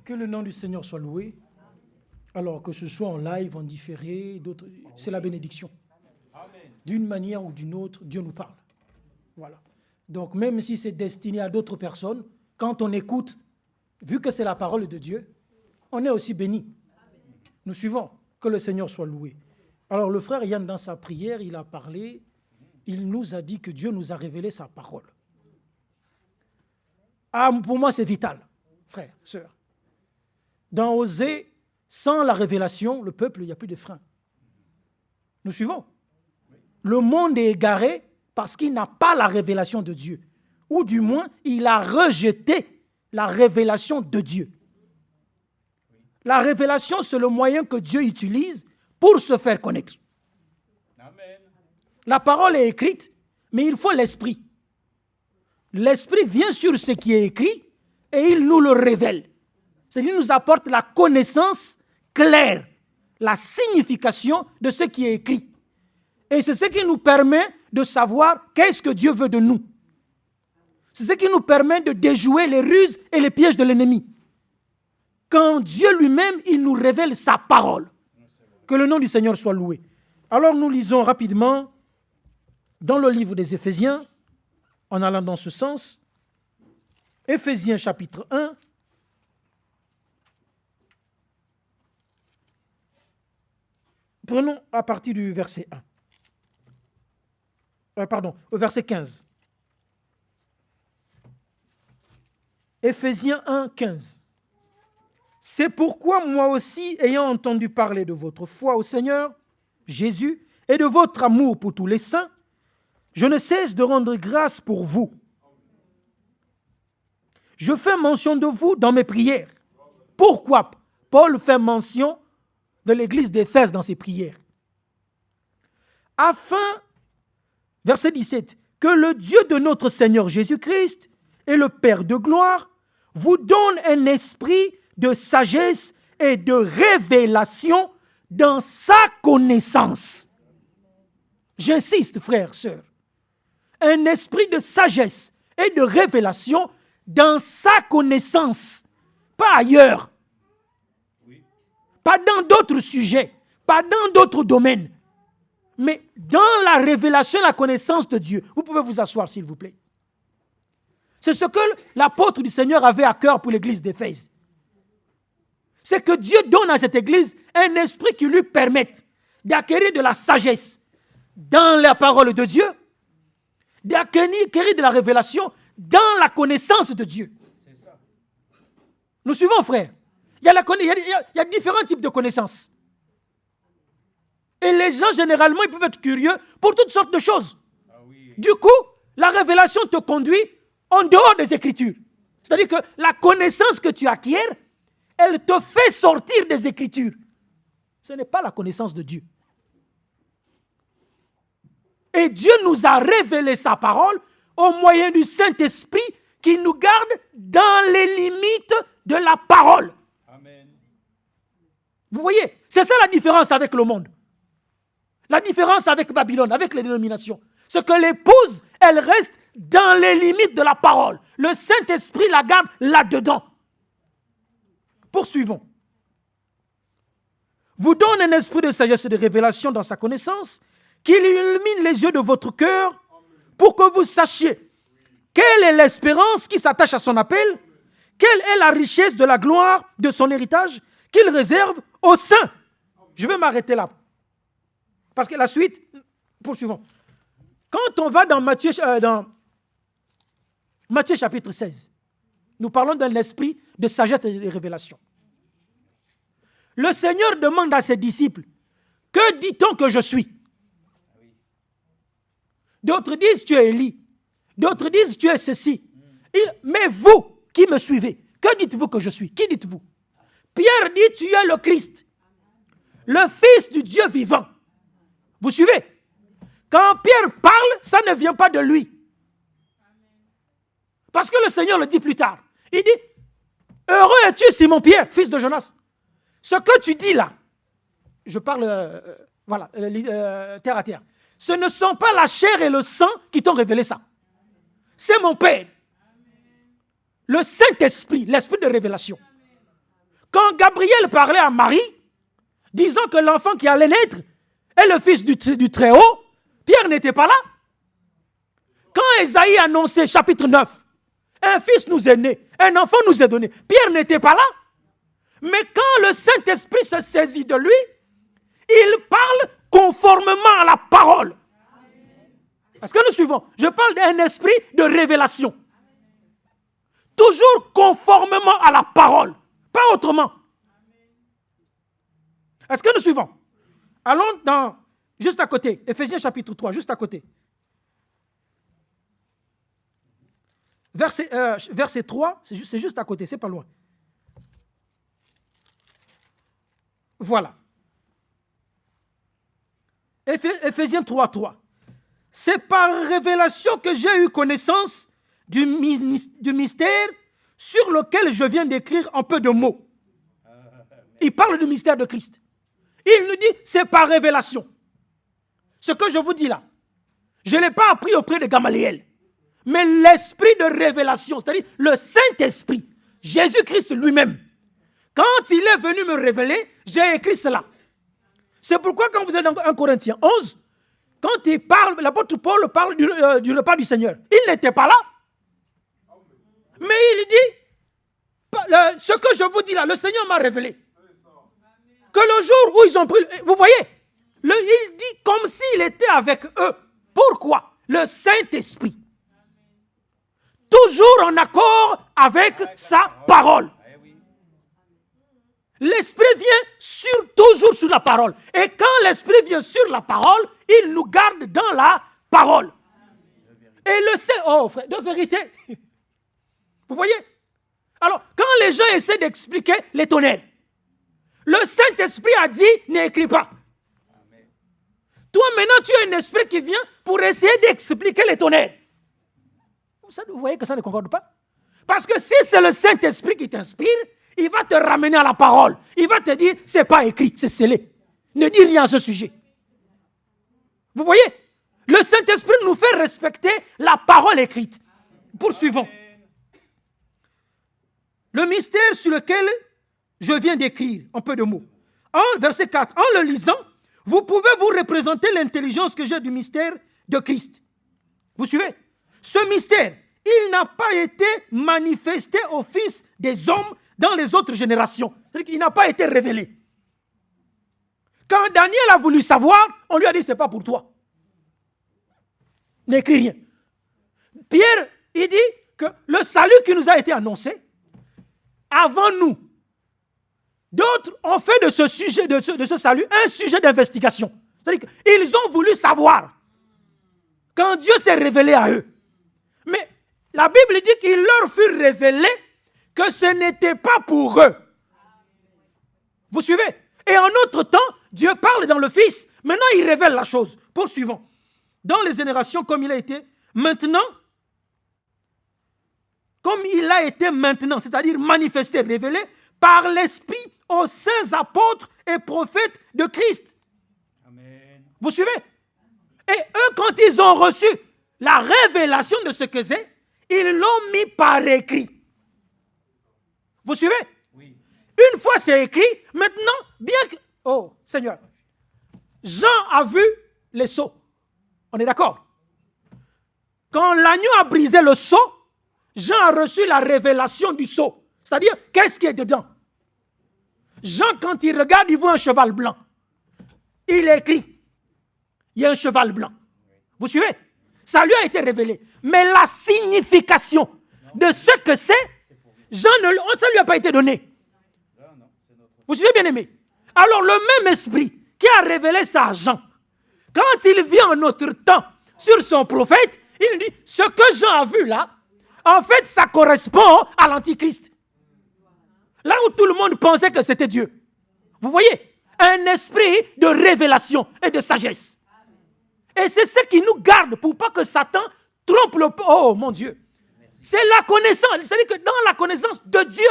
Que le nom du Seigneur soit loué. Alors que ce soit en live, en différé, d'autres, c'est la bénédiction. D'une manière ou d'une autre, Dieu nous parle. Voilà. Donc même si c'est destiné à d'autres personnes, quand on écoute, vu que c'est la parole de Dieu, on est aussi béni. Nous suivons. Que le Seigneur soit loué. Alors le frère Yann, dans sa prière, il a parlé, il nous a dit que Dieu nous a révélé sa parole. Ah, pour moi, c'est vital, frère, sœur. Dans Osée, sans la révélation, le peuple, il n'y a plus de frein. Nous suivons. Le monde est égaré parce qu'il n'a pas la révélation de Dieu. Ou du moins, il a rejeté la révélation de Dieu. La révélation, c'est le moyen que Dieu utilise pour se faire connaître. Amen. La parole est écrite, mais il faut l'esprit. L'esprit vient sur ce qui est écrit et il nous le révèle. C'est-à-dire qu'il nous apporte la connaissance claire, la signification de ce qui est écrit. Et c'est ce qui nous permet de savoir qu'est-ce que Dieu veut de nous. C'est ce qui nous permet de déjouer les ruses et les pièges de l'ennemi. Quand Dieu lui-même, il nous révèle sa parole. Que le nom du Seigneur soit loué. Alors nous lisons rapidement dans le livre des Éphésiens, en allant dans ce sens, Éphésiens chapitre 1, prenons à partir du verset 1. Au verset 15. Éphésiens 1, 15. C'est pourquoi moi aussi, ayant entendu parler de votre foi au Seigneur Jésus et de votre amour pour tous les saints, je ne cesse de rendre grâce pour vous. Je fais mention de vous dans mes prières. Pourquoi Paul fait mention de l'église d'Éphèse dans ses prières? Afin, verset 17, que le Dieu de notre Seigneur Jésus-Christ et le Père de gloire vous donne un esprit de sagesse et de révélation dans sa connaissance. J'insiste, frères, sœurs. Un esprit de sagesse et de révélation dans sa connaissance, pas ailleurs. Pas dans d'autres sujets, pas dans d'autres domaines, mais dans la révélation, la connaissance de Dieu. Vous pouvez vous asseoir, s'il vous plaît. C'est ce que l'apôtre du Seigneur avait à cœur pour l'église d'Éphèse. C'est que Dieu donne à cette église un esprit qui lui permette d'acquérir de la sagesse dans la parole de Dieu, d'acquérir de la révélation dans la connaissance de Dieu. Nous suivons, frère. Il y a différents types de connaissances. Et les gens, généralement, ils peuvent être curieux pour toutes sortes de choses. Ah oui. Du coup, la révélation te conduit en dehors des Écritures. C'est-à-dire que la connaissance que tu acquiers, elle te fait sortir des Écritures. Ce n'est pas la connaissance de Dieu. Et Dieu nous a révélé sa parole au moyen du Saint-Esprit qui nous garde dans les limites de la parole. Amen. Vous voyez, c'est ça la différence avec le monde. La différence avec Babylone, avec les dénominations. C'est que l'épouse, elle reste dans les limites de la parole. Le Saint-Esprit la garde là-dedans. Poursuivons. Vous donne un esprit de sagesse et de révélation dans sa connaissance, qu'il illumine les yeux de votre cœur pour que vous sachiez quelle est l'espérance qui s'attache à son appel, quelle est la richesse de la gloire de son héritage qu'il réserve aux saints. Je vais m'arrêter là. Parce que la suite, poursuivons. Quand on va dans Matthieu chapitre 16, nous parlons d'un esprit de sagesse et de révélation. Le Seigneur demande à ses disciples, que dit-on que je suis? D'autres disent tu es Élie, d'autres disent tu es ceci. Mais vous qui me suivez, que dites-vous que je suis? Qui dites-vous? Pierre dit tu es le Christ, le Fils du Dieu vivant. Vous suivez? Quand Pierre parle, ça ne vient pas de lui. Parce que le Seigneur le dit plus tard. Il dit, heureux es-tu Simon Pierre, fils de Jonas. Ce que tu dis là, je parle terre à terre, ce ne sont pas la chair et le sang qui t'ont révélé ça. C'est mon Père. Le Saint-Esprit, l'Esprit de révélation. Quand Gabriel parlait à Marie, disant que l'enfant qui allait naître est le fils du Très-Haut, Pierre n'était pas là. Quand Ésaïe annonçait, chapitre 9, un fils nous est né, un enfant nous est donné, Pierre n'était pas là. Mais quand le Saint-Esprit se saisit de lui, il parle conformément à la parole. Est-ce que nous suivons? Je parle d'un esprit de révélation. Toujours conformément à la parole, pas autrement. Est-ce que nous suivons? Allons juste à côté, Éphésiens chapitre 3, juste à côté. Verset 3, c'est juste à côté, c'est pas loin. Voilà. Éphésiens 3, 3. C'est par révélation que j'ai eu connaissance du mystère sur lequel je viens d'écrire en peu de mots. Il parle du mystère de Christ. Il nous dit, c'est par révélation. Ce que je vous dis là, je ne l'ai pas appris auprès de Gamaliel. Mais l'esprit de révélation, c'est-à-dire le Saint-Esprit, Jésus-Christ lui-même, quand il est venu me révéler, j'ai écrit cela. C'est pourquoi quand vous êtes dans 1 Corinthiens 11, quand il parle, l'apôtre Paul parle du repas du Seigneur. Il n'était pas là. Mais il dit, ce que je vous dis là, le Seigneur m'a révélé. Que le jour où ils ont pris, vous voyez, il dit comme s'il était avec eux. Pourquoi? Le Saint-Esprit. Toujours en accord avec sa parole. L'Esprit vient toujours sur la parole. Et quand l'Esprit vient sur la parole, il nous garde dans la parole. Et le Saint, oh frère, de vérité. Vous voyez? Alors, quand les gens essaient d'expliquer les tonnerres, le Saint-Esprit a dit, n'écris pas. Toi, maintenant, tu as un esprit qui vient pour essayer d'expliquer les tonnerres. Vous voyez que ça ne concorde pas? Parce que si c'est le Saint-Esprit qui t'inspire, il va te ramener à la parole. Il va te dire, c'est pas écrit, c'est scellé. Ne dis rien à ce sujet. Vous voyez? Le Saint-Esprit nous fait respecter la parole écrite. Poursuivons. Le mystère sur lequel je viens d'écrire, en peu de mots. Verset 4. En le lisant, vous pouvez vous représenter l'intelligence que j'ai du mystère de Christ. Vous suivez? Ce mystère, il n'a pas été manifesté au Fils des hommes dans les autres générations. C'est-à-dire qu'il n'a pas été révélé. Quand Daniel a voulu savoir, on lui a dit, c'est pas pour toi. N'écris rien. Pierre, il dit que le salut qui nous a été annoncé, avant nous, d'autres ont fait de ce sujet, de ce salut, un sujet d'investigation. C'est-à-dire qu'ils ont voulu savoir quand Dieu s'est révélé à eux. Mais la Bible dit qu'il leur fut révélé que ce n'était pas pour eux. Vous suivez? Et en autre temps, Dieu parle dans le Fils. Maintenant, il révèle la chose. Poursuivons. Dans les générations, comme il a été maintenant, c'est-à-dire manifesté, révélé, par l'Esprit aux saints apôtres et prophètes de Christ. Amen. Vous suivez? Et eux, quand ils ont reçu la révélation de ce que c'est, ils l'ont mis par écrit. Vous suivez? Oui. Une fois c'est écrit, maintenant, bien que... Oh, Seigneur. Jean a vu les sceaux. On est d'accord? Quand l'agneau a brisé le sceau, Jean a reçu la révélation du sceau. C'est-à-dire, qu'est-ce qui est dedans? Jean, quand il regarde, il voit un cheval blanc. Il écrit, il y a un cheval blanc. Vous suivez? Ça lui a été révélé. Mais la signification de ce que c'est, ça ne lui a pas été donné. Vous suivez, bien aimé? Alors, le même esprit qui a révélé ça à Jean, quand il vient en notre temps sur son prophète, il dit, ce que Jean a vu là, en fait, ça correspond à l'Antichrist. Là où tout le monde pensait que c'était Dieu. Vous voyez? Un esprit de révélation et de sagesse. Et c'est ce qui nous garde pour pas que Satan trompe le... Oh mon Dieu! C'est la connaissance. C'est-à-dire que dans la connaissance de Dieu,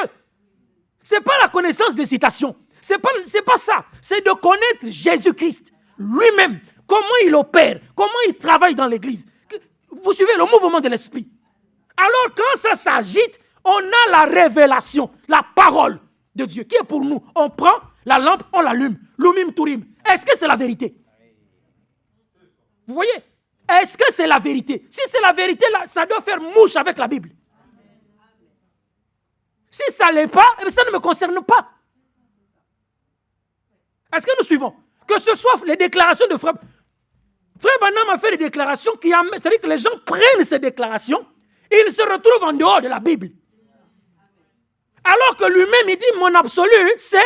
ce n'est pas la connaissance des citations. C'est pas ça. C'est de connaître Jésus-Christ lui-même. Comment il opère. Comment il travaille dans l'église. Vous suivez le mouvement de l'esprit. Alors quand ça s'agite, on a la révélation, la parole de Dieu, qui est pour nous. On prend la lampe, on l'allume. Lumim turim. Est-ce que c'est la vérité? Vous voyez? Est-ce que c'est la vérité? Si c'est la vérité, là, ça doit faire mouche avec la Bible. Si ça ne l'est pas, ça ne me concerne pas. Est-ce que nous suivons? Que ce soit les déclarations de Frère Branham a fait des déclarations c'est-à-dire que les gens prennent ces déclarations et ils se retrouvent en dehors de la Bible. Alors que lui-même, il dit, mon absolu, c'est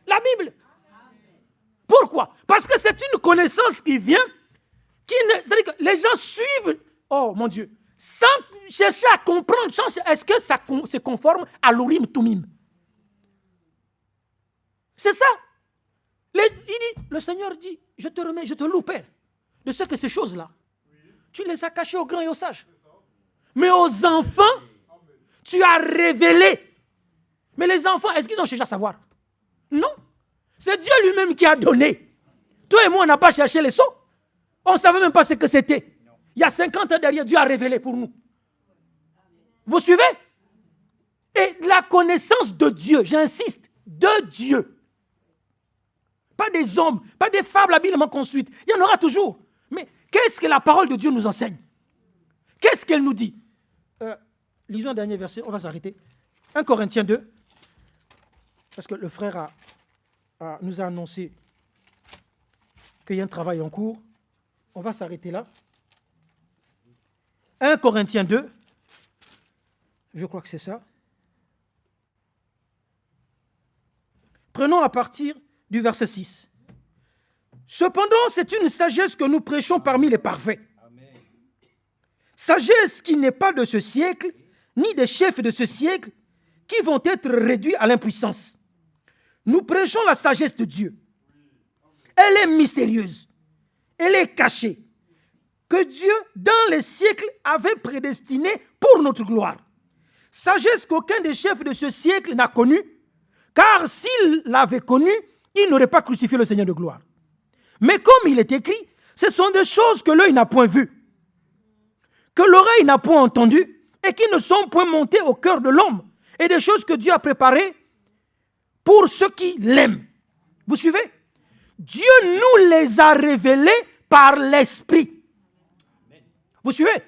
la Bible. Pourquoi? Parce que c'est une connaissance qui vient, c'est-à-dire que les gens suivent, oh mon Dieu, sans chercher à comprendre, est-ce que ça se conforme à l'Urim Tumim? C'est ça. Le Seigneur dit, je te remets, je te loue, Père, de ce que ces choses-là, tu les as cachées aux grands et aux sages. Mais aux enfants, tu as révélé. Mais les enfants, est-ce qu'ils ont cherché à savoir? Non. C'est Dieu lui-même qui a donné. Toi et moi, on n'a pas cherché les sceaux. On ne savait même pas ce que c'était. Il y a 50 ans derrière, Dieu a révélé pour nous. Vous suivez? Et la connaissance de Dieu, j'insiste, de Dieu. Pas des hommes, pas des fables habilement construites. Il y en aura toujours. Mais qu'est-ce que la parole de Dieu nous enseigne? Qu'est-ce qu'elle nous dit? Lisons un dernier verset, on va s'arrêter. 1 Corinthiens 2. Parce que le frère nous a annoncé qu'il y a un travail en cours. On va s'arrêter là. 1 Corinthiens 2. Je crois que c'est ça. Prenons à partir du verset 6. Cependant, c'est une sagesse que nous prêchons parmi les parfaits. Sagesse qui n'est pas de ce siècle, ni des chefs de ce siècle, qui vont être réduits à l'impuissance. Nous prêchons la sagesse de Dieu. Elle est mystérieuse. Elle est cachée. Que Dieu, dans les siècles, avait prédestinée pour notre gloire. Sagesse qu'aucun des chefs de ce siècle n'a connue, car s'il l'avait connue, il n'aurait pas crucifié le Seigneur de gloire. Mais comme il est écrit, ce sont des choses que l'œil n'a point vues, que l'oreille n'a point entendues, et qui ne sont point montées au cœur de l'homme, et des choses que Dieu a préparées pour ceux qui l'aiment. Vous suivez? Dieu nous les a révélées par l'Esprit. Vous suivez?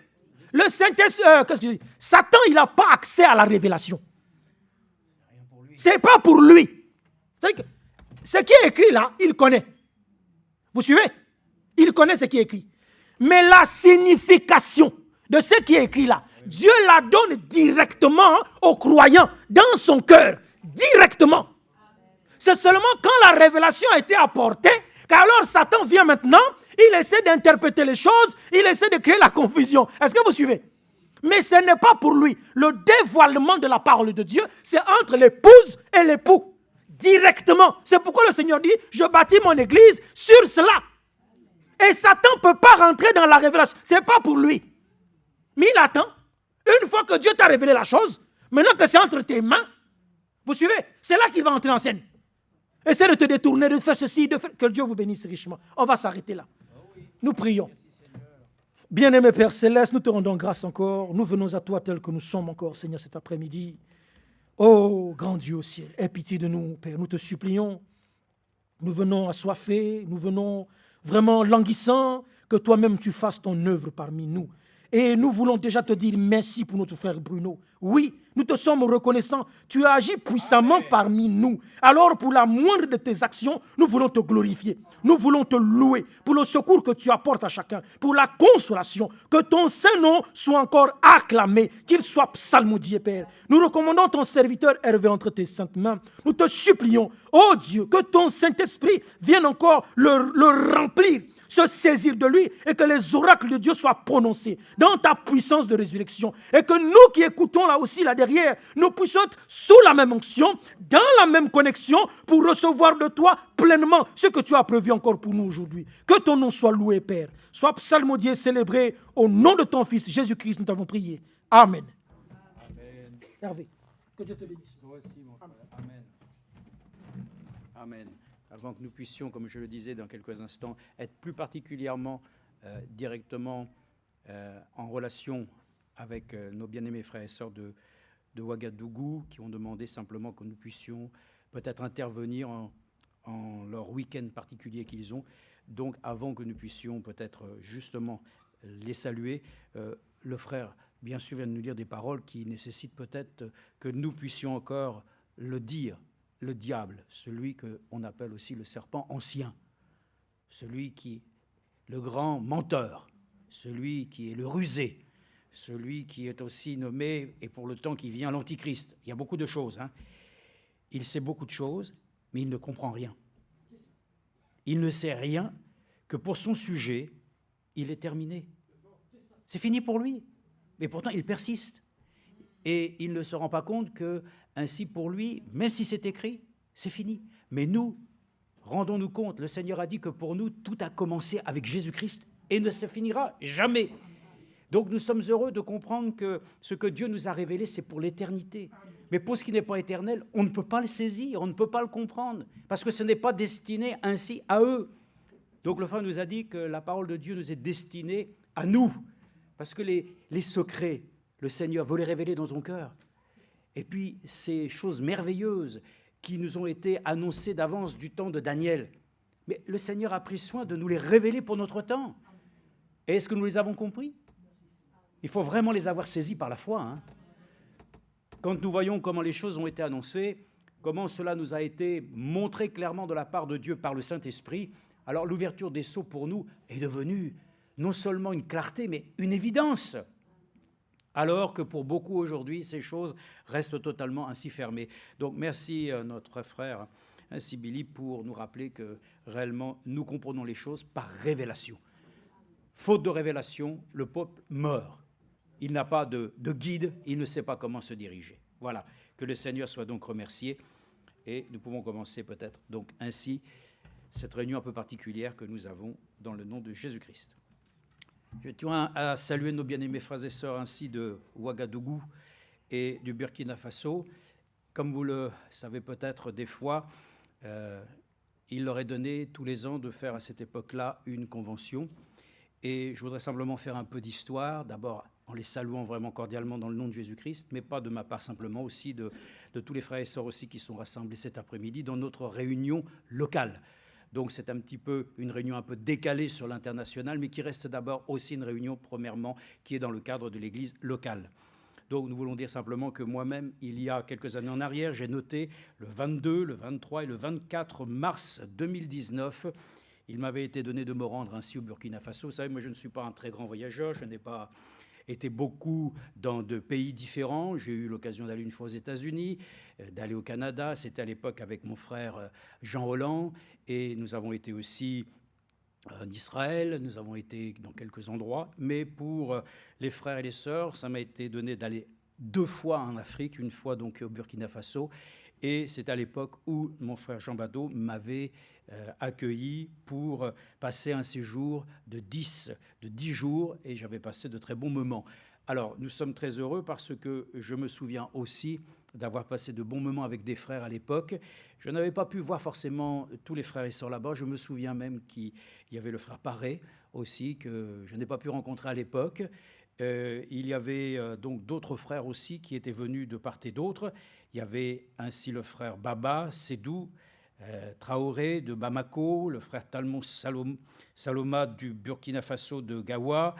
Le Saint-Esprit, qu'est-ce que je dis? Satan, il n'a pas accès à la révélation. Ce n'est pas pour lui. C'est-à-dire que ce qui est écrit là, il connaît. Vous suivez? Il connaît ce qui est écrit. Mais la signification de ce qui est écrit là, Dieu la donne directement aux croyants, dans son cœur, directement. C'est seulement quand la révélation a été apportée, qu'alors Satan vient maintenant, il essaie d'interpréter les choses, il essaie de créer la confusion. Est-ce que vous suivez? Mais ce n'est pas pour lui. Le dévoilement de la parole de Dieu, c'est entre l'épouse et l'époux. Directement. C'est pourquoi le Seigneur dit, je bâtis mon église sur cela. Et Satan ne peut pas rentrer dans la révélation. Ce n'est pas pour lui. Mais il attend. Une fois que Dieu t'a révélé la chose, maintenant que c'est entre tes mains, vous suivez? C'est là qu'il va entrer en scène. Essaie de te détourner, de faire ceci, de faire... Que Dieu vous bénisse richement. On va s'arrêter là. Nous prions. Bien-aimé Père Céleste, nous te rendons grâce encore. Nous venons à toi tel que nous sommes encore, Seigneur, cet après-midi. Oh, grand Dieu au ciel, aie pitié de nous, Père. Nous te supplions. Nous venons assoiffés, nous venons vraiment languissants, que toi-même tu fasses ton œuvre parmi nous. Et nous voulons déjà te dire merci pour notre frère Bruno. Oui, nous te sommes reconnaissants. Tu as agi puissamment parmi nous. Alors, pour la moindre de tes actions, nous voulons te glorifier. Nous voulons te louer pour le secours que tu apportes à chacun, pour la consolation. Que ton Saint-Nom soit encore acclamé, qu'il soit psalmodié, Père. Nous recommandons ton serviteur Hervé entre tes saintes mains. Nous te supplions, ô Dieu, que ton Saint-Esprit vienne encore le remplir, se saisir de lui et que les oracles de Dieu soient prononcés dans ta puissance de résurrection. Et que nous qui écoutons là aussi, là derrière, nous puissions être sous la même onction, dans la même connexion pour recevoir de toi pleinement ce que tu as prévu encore pour nous aujourd'hui. Que ton nom soit loué, Père. Sois psalmodié, célébré au nom de ton Fils Jésus-Christ, nous t'avons prié. Amen. Amen. Hervé, que Dieu te bénisse. Toi aussi, mon frère. Amen. Amen. Avant que nous puissions, comme je le disais dans quelques instants, être plus particulièrement directement en relation avec nos bien-aimés frères et sœurs de Ouagadougou, qui ont demandé simplement que nous puissions peut-être intervenir en leur week-end particulier qu'ils ont. Donc, avant que nous puissions peut-être justement les saluer, le frère, bien sûr, vient de nous dire des paroles qui nécessitent peut-être que nous puissions encore le dire. Le diable, celui qu'on appelle aussi le serpent ancien, celui qui est le grand menteur, celui qui est le rusé, celui qui est aussi nommé, et pour le temps qui vient, l'antichrist. Il y a beaucoup de choses. Il sait beaucoup de choses, mais il ne comprend rien. Il ne sait rien que pour son sujet, il est terminé. C'est fini pour lui. Mais pourtant, il persiste. Et il ne se rend pas compte que, ainsi pour lui, même si c'est écrit, c'est fini. Mais nous, rendons-nous compte, le Seigneur a dit que pour nous, tout a commencé avec Jésus-Christ et ne se finira jamais. Donc nous sommes heureux de comprendre que ce que Dieu nous a révélé, c'est pour l'éternité. Mais pour ce qui n'est pas éternel, on ne peut pas le saisir, on ne peut pas le comprendre, parce que ce n'est pas destiné ainsi à eux. Donc le frère nous a dit que la parole de Dieu nous est destinée à nous, parce que les secrets, le Seigneur veut les révéler dans ton cœur. Et puis ces choses merveilleuses qui nous ont été annoncées d'avance du temps de Daniel. Mais le Seigneur a pris soin de nous les révéler pour notre temps. Et est-ce que nous les avons compris ? Il faut vraiment les avoir saisis par la foi. Quand nous voyons comment les choses ont été annoncées, comment cela nous a été montré clairement de la part de Dieu par le Saint-Esprit, alors l'ouverture des sceaux pour nous est devenue non seulement une clarté, mais une évidence. Alors que pour beaucoup aujourd'hui, ces choses restent totalement ainsi fermées. Donc merci notre frère Sibili pour nous rappeler que réellement nous comprenons les choses par révélation. Faute de révélation, le peuple meurt. Il n'a pas de guide, il ne sait pas comment se diriger. Voilà, que le Seigneur soit donc remercié. Et nous pouvons commencer peut-être donc ainsi cette réunion un peu particulière que nous avons dans le nom de Jésus-Christ. Je tiens à saluer nos bien-aimés frères et sœurs ainsi de Ouagadougou et du Burkina Faso. Comme vous le savez peut-être des fois, il leur est donné tous les ans de faire à cette époque-là une convention. Et je voudrais simplement faire un peu d'histoire, d'abord en les saluant vraiment cordialement dans le nom de Jésus-Christ, mais pas de ma part simplement, aussi de tous les frères et sœurs aussi qui sont rassemblés cet après-midi dans notre réunion locale. Donc c'est un petit peu une réunion un peu décalée sur l'international, mais qui reste d'abord aussi une réunion, premièrement, qui est dans le cadre de l'Église locale. Donc nous voulons dire simplement que moi-même, il y a quelques années en arrière, j'ai noté le 22, le 23 et le 24 mars 2019, il m'avait été donné de me rendre ainsi au Burkina Faso. Vous savez, moi je ne suis pas un très grand voyageur, je n'ai pas été beaucoup dans de pays différents. J'ai eu l'occasion d'aller une fois aux États-Unis, d'aller au Canada. C'était à l'époque avec mon frère Jean Holland. Et nous avons été aussi en Israël, nous avons été dans quelques endroits. Mais pour les frères et les sœurs, ça m'a été donné d'aller 2 fois en Afrique, une fois donc au Burkina Faso. Et c'est à l'époque où mon frère Jean Bado m'avait accueilli pour passer un séjour de 10 jours, et j'avais passé de très bons moments. Alors, nous sommes très heureux parce que je me souviens aussi d'avoir passé de bons moments avec des frères à l'époque. Je n'avais pas pu voir forcément tous les frères et sœurs là-bas. Je me souviens même qu'il y avait le frère Paré aussi, que je n'ai pas pu rencontrer à l'époque. Il y avait donc d'autres frères aussi qui étaient venus de part et d'autre. Il y avait ainsi le frère Baba Sédou Traoré de Bamako, le frère Talmon Saloma du Burkina Faso de Gawa,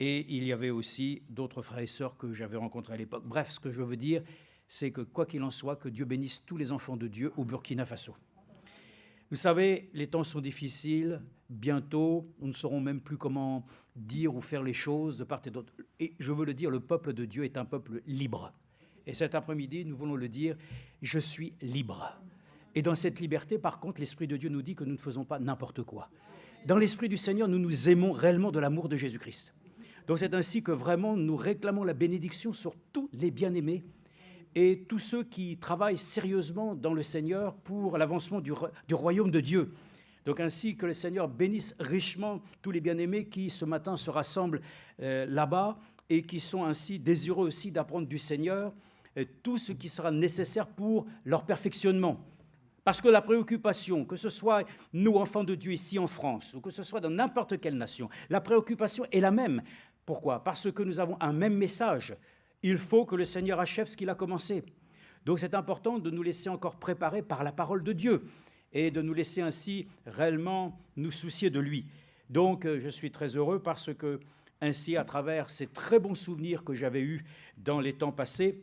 et il y avait aussi d'autres frères et sœurs que j'avais rencontrés à l'époque. Bref, ce que je veux dire, c'est que quoi qu'il en soit, que Dieu bénisse tous les enfants de Dieu au Burkina Faso. Vous savez, les temps sont difficiles. Bientôt, nous ne saurons même plus comment dire ou faire les choses de part et d'autre. Et je veux le dire, le peuple de Dieu est un peuple libre. Et cet après-midi, nous voulons le dire, je suis libre. Et dans cette liberté, par contre, l'Esprit de Dieu nous dit que nous ne faisons pas n'importe quoi. Dans l'Esprit du Seigneur, nous nous aimons réellement de l'amour de Jésus-Christ. Donc c'est ainsi que vraiment nous réclamons la bénédiction sur tous les bien-aimés et tous ceux qui travaillent sérieusement dans le Seigneur pour l'avancement du royaume de Dieu. Donc ainsi que le Seigneur bénisse richement tous les bien-aimés qui ce matin se rassemblent là-bas et qui sont ainsi désireux aussi d'apprendre du Seigneur tout ce qui sera nécessaire pour leur perfectionnement. Parce que la préoccupation, que ce soit nous, enfants de Dieu, ici en France, ou que ce soit dans n'importe quelle nation, la préoccupation est la même. Pourquoi ? Parce que nous avons un même message. Il faut que le Seigneur achève ce qu'il a commencé. Donc c'est important de nous laisser encore préparer par la parole de Dieu et de nous laisser ainsi réellement nous soucier de lui. Donc je suis très heureux parce que ainsi, à travers ces très bons souvenirs que j'avais eus dans les temps passés,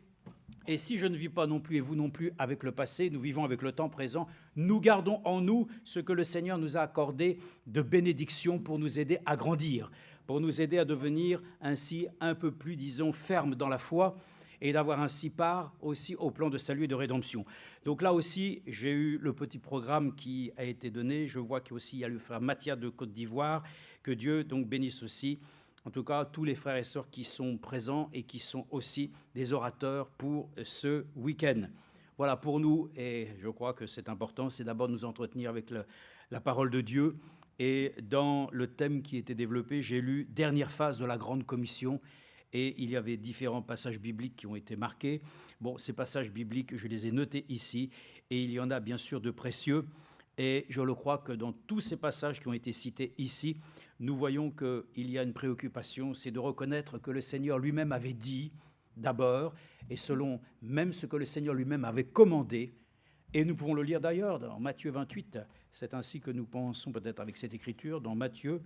et si je ne vis pas non plus, et vous non plus, avec le passé, nous vivons avec le temps présent, nous gardons en nous ce que le Seigneur nous a accordé de bénédiction pour nous aider à grandir, pour nous aider à devenir ainsi un peu plus, disons, fermes dans la foi et d'avoir ainsi part aussi au plan de salut et de rédemption. Donc là aussi, j'ai eu le petit programme qui a été donné. Je vois qu'il y a le frère Mathia de Côte d'Ivoire. Que Dieu donc bénisse aussi, en tout cas, tous les frères et sœurs qui sont présents et qui sont aussi des orateurs pour ce week-end. Voilà, pour nous, et je crois que c'est important, c'est d'abord de nous entretenir avec la parole de Dieu. Et dans le thème qui était développé, j'ai lu « Dernière phase de la Grande Commission ». Et il y avait différents passages bibliques qui ont été marqués. Bon, ces passages bibliques, je les ai notés ici, et il y en a bien sûr de précieux. Et je le crois que dans tous ces passages qui ont été cités ici, nous voyons qu'il y a une préoccupation, c'est de reconnaître que le Seigneur lui-même avait dit d'abord, et selon même ce que le Seigneur lui-même avait commandé, et nous pouvons le lire d'ailleurs dans Matthieu 28, c'est ainsi que nous pensons peut-être avec cette écriture, dans Matthieu,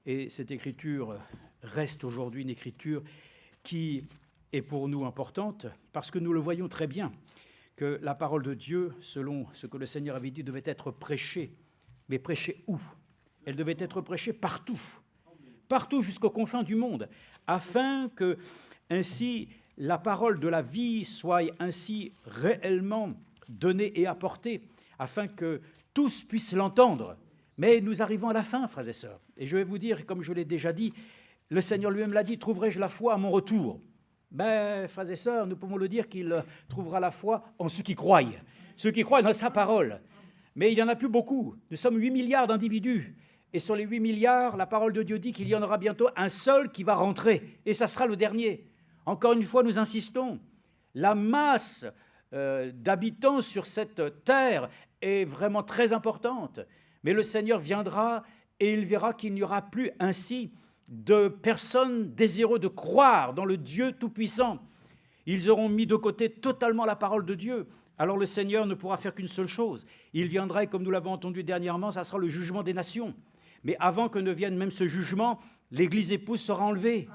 et cette écriture reste aujourd'hui une écriture qui est pour nous importante, parce que nous le voyons très bien, que la parole de Dieu, selon ce que le Seigneur avait dit, devait être prêchée. Mais prêchée où? Elle devait être prêchée partout, partout jusqu'aux confins du monde, afin que ainsi la parole de la vie soit ainsi réellement donnée et apportée, afin que tous puissent l'entendre. Mais nous arrivons à la fin, frères et sœurs. Et je vais vous dire, comme je l'ai déjà dit, le Seigneur lui-même l'a dit, « Trouverai-je la foi à mon retour ?» Ben, frères et sœurs, nous pouvons le dire qu'il trouvera la foi en ceux qui croient dans sa parole. Mais il n'y en a plus beaucoup. Nous sommes 8 milliards d'individus. Et sur les 8 milliards, la parole de Dieu dit qu'il y en aura bientôt un seul qui va rentrer. Et ça sera le dernier. Encore une fois, nous insistons. La masse d'habitants sur cette terre est vraiment très importante. Mais le Seigneur viendra et il verra qu'il n'y aura plus ainsi de personnes désireux de croire dans le Dieu Tout-Puissant. Ils auront mis de côté totalement la parole de Dieu. Alors le Seigneur ne pourra faire qu'une seule chose. Il viendra, et comme nous l'avons entendu dernièrement, ça sera le jugement des nations. Mais avant que ne vienne même ce jugement, l'Église épouse sera enlevée.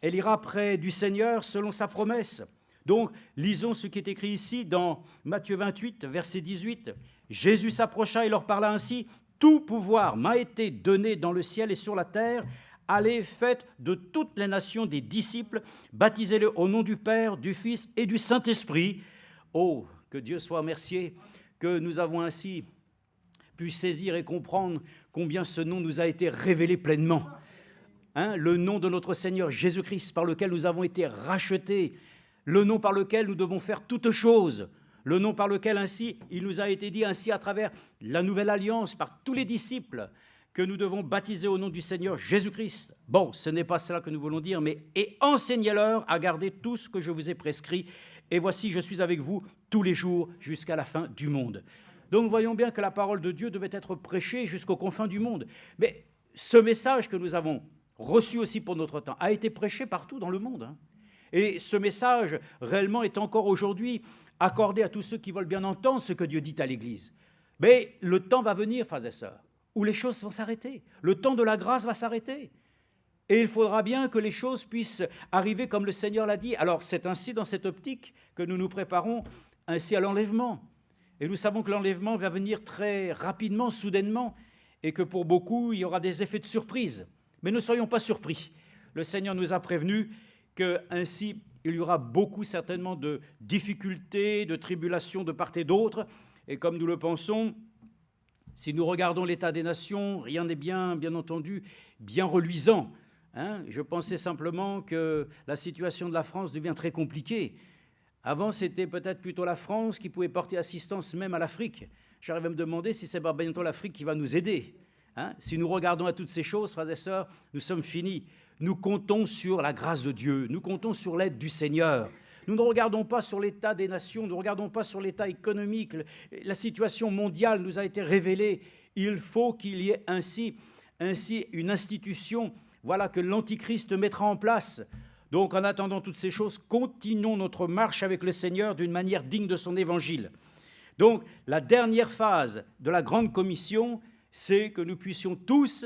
Elle ira près du Seigneur selon sa promesse. Donc, lisons ce qui est écrit ici dans Matthieu 28, verset 18. « Jésus s'approcha et leur parla ainsi. « Tout pouvoir m'a été donné dans le ciel et sur la terre. Allez, faites de toutes les nations des disciples, baptisez-les au nom du Père, du Fils et du Saint-Esprit. » Oh, que Dieu soit remercié, que nous avons ainsi pu saisir et comprendre combien ce nom nous a été révélé pleinement. Le nom de notre Seigneur Jésus-Christ, par lequel nous avons été rachetés, le nom par lequel nous devons faire toutes choses, le nom par lequel ainsi, il nous a été dit ainsi à travers la nouvelle alliance, par tous les disciples, que nous devons baptiser au nom du Seigneur Jésus-Christ. Bon, ce n'est pas cela que nous voulons dire, mais « et enseignez-leur à garder tout ce que je vous ai prescrit, et voici, je suis avec vous tous les jours jusqu'à la fin du monde. » Donc, nous voyons bien que la parole de Dieu devait être prêchée jusqu'aux confins du monde. Mais ce message que nous avons reçu aussi pour notre temps a été prêché partout dans le monde. Et ce message, réellement, est encore aujourd'hui accordé à tous ceux qui veulent bien entendre ce que Dieu dit à l'Église. Mais le temps va venir, frères et sœurs, où les choses vont s'arrêter. Le temps de la grâce va s'arrêter. Et il faudra bien que les choses puissent arriver comme le Seigneur l'a dit. Alors, c'est ainsi dans cette optique que nous nous préparons ainsi à l'enlèvement. Et nous savons que l'enlèvement va venir très rapidement, soudainement, et que pour beaucoup, il y aura des effets de surprise. Mais ne soyons pas surpris. Le Seigneur nous a prévenus qu'ainsi, il y aura beaucoup certainement de difficultés, de tribulations de part et d'autre. Et comme nous le pensons, si nous regardons l'état des nations, rien n'est bien entendu, bien reluisant. Je pensais simplement que la situation de la France devient très compliquée. Avant, c'était peut-être plutôt la France qui pouvait porter assistance même à l'Afrique. J'arrive à me demander si c'est pas bientôt l'Afrique qui va nous aider. Si nous regardons à toutes ces choses, frères et sœurs, nous sommes finis. Nous comptons sur la grâce de Dieu, nous comptons sur l'aide du Seigneur. Nous ne regardons pas sur l'état des nations, nous ne regardons pas sur l'état économique. La situation mondiale nous a été révélée. Il faut qu'il y ait ainsi une institution, voilà, que l'Antichrist mettra en place Donc, en attendant toutes ces choses, continuons notre marche avec le Seigneur d'une manière digne de son évangile. Donc, la dernière phase de la grande commission, c'est que nous puissions tous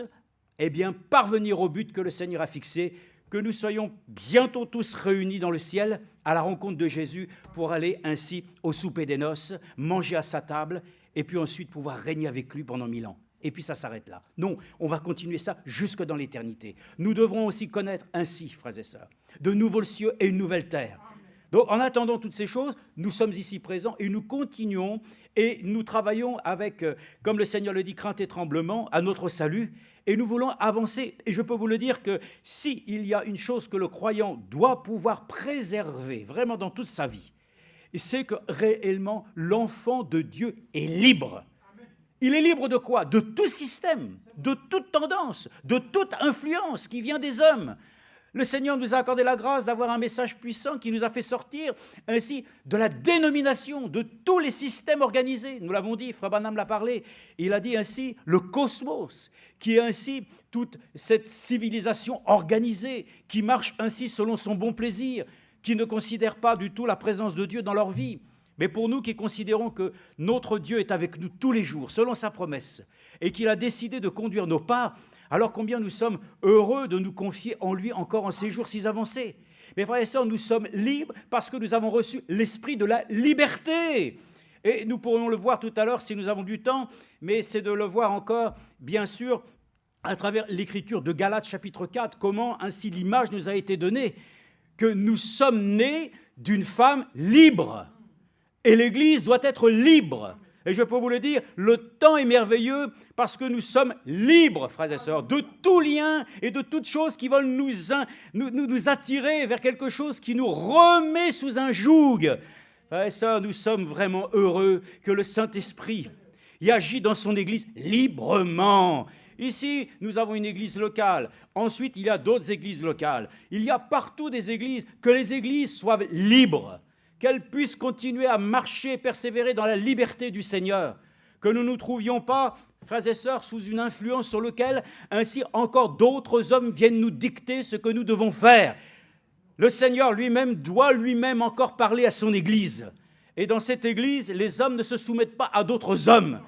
parvenir au but que le Seigneur a fixé, que nous soyons bientôt tous réunis dans le ciel à la rencontre de Jésus pour aller ainsi au souper des noces, manger à sa table et puis ensuite pouvoir régner avec lui pendant 1000 ans. Et puis ça s'arrête là. Non, on va continuer ça jusque dans l'éternité. Nous devrons aussi connaître ainsi, frères et sœurs, de nouveaux cieux et une nouvelle terre. Donc, en attendant toutes ces choses, nous sommes ici présents et nous continuons et nous travaillons avec, comme le Seigneur le dit, crainte et tremblement, à notre salut. Et nous voulons avancer. Et je peux vous le dire que s'il y a une chose que le croyant doit pouvoir préserver vraiment dans toute sa vie, c'est que réellement l'enfant de Dieu est libre. Il est libre de quoi? De tout système, de toute tendance, de toute influence qui vient des hommes. Le Seigneur nous a accordé la grâce d'avoir un message puissant qui nous a fait sortir ainsi de la dénomination de tous les systèmes organisés. Nous l'avons dit, Frère Branham l'a parlé, il a dit ainsi le cosmos, qui est ainsi toute cette civilisation organisée, qui marche ainsi selon son bon plaisir, qui ne considère pas du tout la présence de Dieu dans leur vie. Mais pour nous qui considérons que notre Dieu est avec nous tous les jours, selon sa promesse, et qu'il a décidé de conduire nos pas, alors combien nous sommes heureux de nous confier en lui encore en ces jours si avancés. Mes frères et sœurs, nous sommes libres parce que nous avons reçu l'esprit de la liberté. Et nous pourrons le voir tout à l'heure si nous avons du temps, mais c'est de le voir encore, bien sûr, à travers l'écriture de Galates chapitre 4, comment ainsi l'image nous a été donnée, que nous sommes nés d'une femme libre. Et l'Église doit être libre. Et je peux vous le dire, le temps est merveilleux parce que nous sommes libres, frères et sœurs, de tout lien et de toutes choses qui veulent nous attirer vers quelque chose qui nous remet sous un joug. Frères et sœurs, nous sommes vraiment heureux que le Saint-Esprit y agit dans son Église librement. Ici, nous avons une église locale. Ensuite, il y a d'autres églises locales. Il y a partout des églises. Que les églises soient libres, qu'elles puissent continuer à marcher, persévérer dans la liberté du Seigneur, que nous ne nous trouvions pas, frères et sœurs, sous une influence sur laquelle ainsi encore d'autres hommes viennent nous dicter ce que nous devons faire. Le Seigneur lui-même doit lui-même encore parler à son Église. Et dans cette Église, les hommes ne se soumettent pas à d'autres hommes.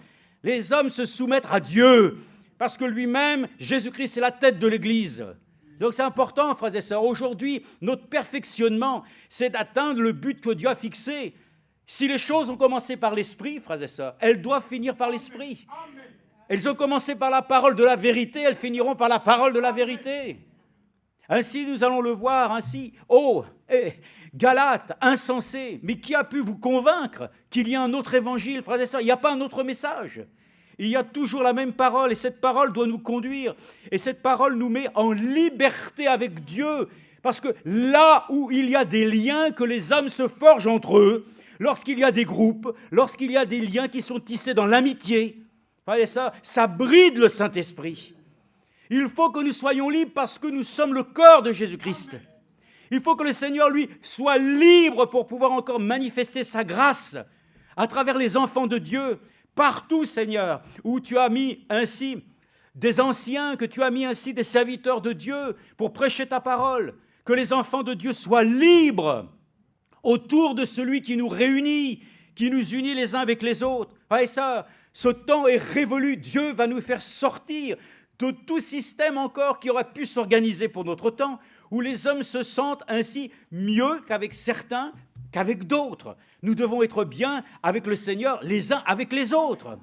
Les hommes se soumettent à Dieu, parce que lui-même, Jésus-Christ, est la tête de l'Église. Donc c'est important, frères et sœurs. Aujourd'hui, notre perfectionnement, c'est d'atteindre le but que Dieu a fixé. Si les choses ont commencé par l'Esprit, frères et sœurs, elles doivent finir par l'Esprit. Elles ont commencé par la parole de la vérité, elles finiront par la parole de la vérité. Ainsi, nous allons le voir, ainsi. Oh, Galates, insensés, mais qui a pu vous convaincre qu'il y a un autre évangile, frères et sœurs? Il n'y a pas un autre message. Il y a toujours la même parole, et cette parole doit nous conduire. Et cette parole nous met en liberté avec Dieu. Parce que là où il y a des liens que les hommes se forgent entre eux, lorsqu'il y a des groupes, lorsqu'il y a des liens qui sont tissés dans l'amitié, ça bride le Saint-Esprit. Il faut que nous soyons libres parce que nous sommes le corps de Jésus-Christ. Il faut que le Seigneur, lui, soit libre pour pouvoir encore manifester sa grâce à travers les enfants de Dieu. Partout, Seigneur, où tu as mis ainsi des anciens, que tu as mis ainsi des serviteurs de Dieu pour prêcher ta parole, que les enfants de Dieu soient libres autour de celui qui nous réunit, qui nous unit les uns avec les autres. Et ça, ce temps est révolu. Dieu va nous faire sortir de tout système encore qui aurait pu s'organiser pour notre temps, où les hommes se sentent ainsi mieux qu'avec certains, qu'avec d'autres. Nous devons être bien avec le Seigneur, les uns avec les autres.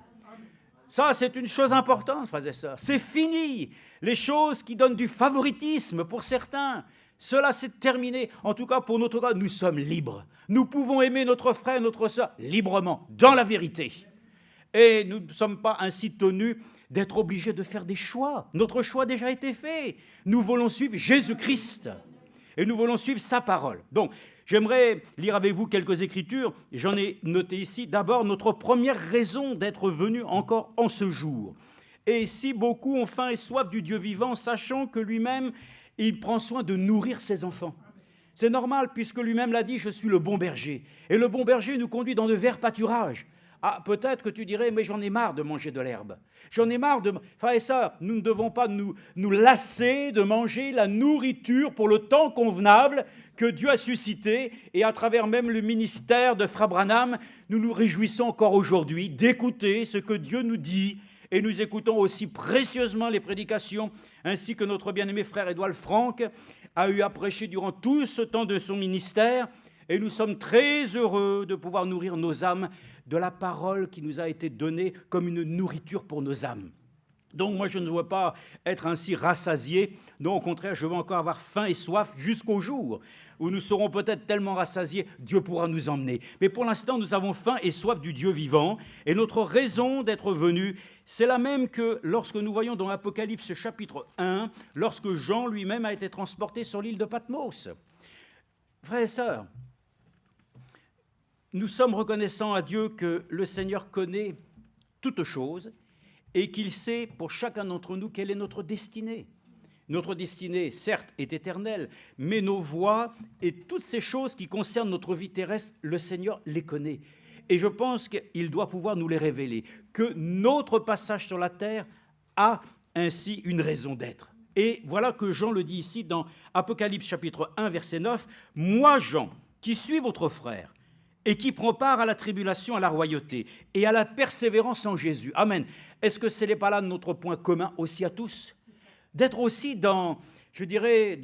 Ça, c'est une chose importante, frères et sœurs. C'est fini. Les choses qui donnent du favoritisme pour certains, cela c'est terminé. En tout cas, pour notre cas, nous sommes libres. Nous pouvons aimer notre frère, notre sœur librement, dans la vérité. Et nous ne sommes pas ainsi tenus d'être obligés de faire des choix. Notre choix a déjà été fait. Nous voulons suivre Jésus-Christ. Et nous voulons suivre sa parole. Donc, j'aimerais lire avec vous quelques écritures. J'en ai noté ici. D'abord, notre première raison d'être venu encore en ce jour. Et si beaucoup ont faim et soif du Dieu vivant, sachant que lui-même, il prend soin de nourrir ses enfants. C'est normal, puisque lui-même l'a dit, je suis le bon berger. Et le bon berger nous conduit dans de verts pâturages. Ah, peut-être que tu dirais, mais j'en ai marre de manger de l'herbe. J'en ai marre de... Frères et sœurs, nous ne devons pas nous lasser de manger la nourriture pour le temps convenable que Dieu a suscité. Et à travers même le ministère de Frère Branham, nous nous réjouissons encore aujourd'hui d'écouter ce que Dieu nous dit. Et nous écoutons aussi précieusement les prédications, ainsi que notre bien-aimé frère Édouard Franck a eu à prêcher durant tout ce temps de son ministère. Et nous sommes très heureux de pouvoir nourrir nos âmes de la parole qui nous a été donnée comme une nourriture pour nos âmes. Donc moi, je ne veux pas être ainsi rassasié. Non, au contraire, je veux encore avoir faim et soif jusqu'au jour où nous serons peut-être tellement rassasiés, Dieu pourra nous emmener. Mais pour l'instant, nous avons faim et soif du Dieu vivant. Et notre raison d'être venu, c'est la même que lorsque nous voyons dans Apocalypse chapitre 1, lorsque Jean lui-même a été transporté sur l'île de Patmos. Frères et sœurs, nous sommes reconnaissants à Dieu que le Seigneur connaît toutes choses et qu'il sait pour chacun d'entre nous quelle est notre destinée. Notre destinée, certes, est éternelle, mais nos voies et toutes ces choses qui concernent notre vie terrestre, le Seigneur les connaît. Et je pense qu'il doit pouvoir nous les révéler, que notre passage sur la terre a ainsi une raison d'être. Et voilà que Jean le dit ici dans Apocalypse chapitre 1, verset 9, « Moi, Jean, qui suis votre frère, et qui prend part à la tribulation, à la royauté, et à la persévérance en Jésus. » Amen. Est-ce que ce n'est pas là notre point commun aussi à tous ? D'être aussi dans, je dirais,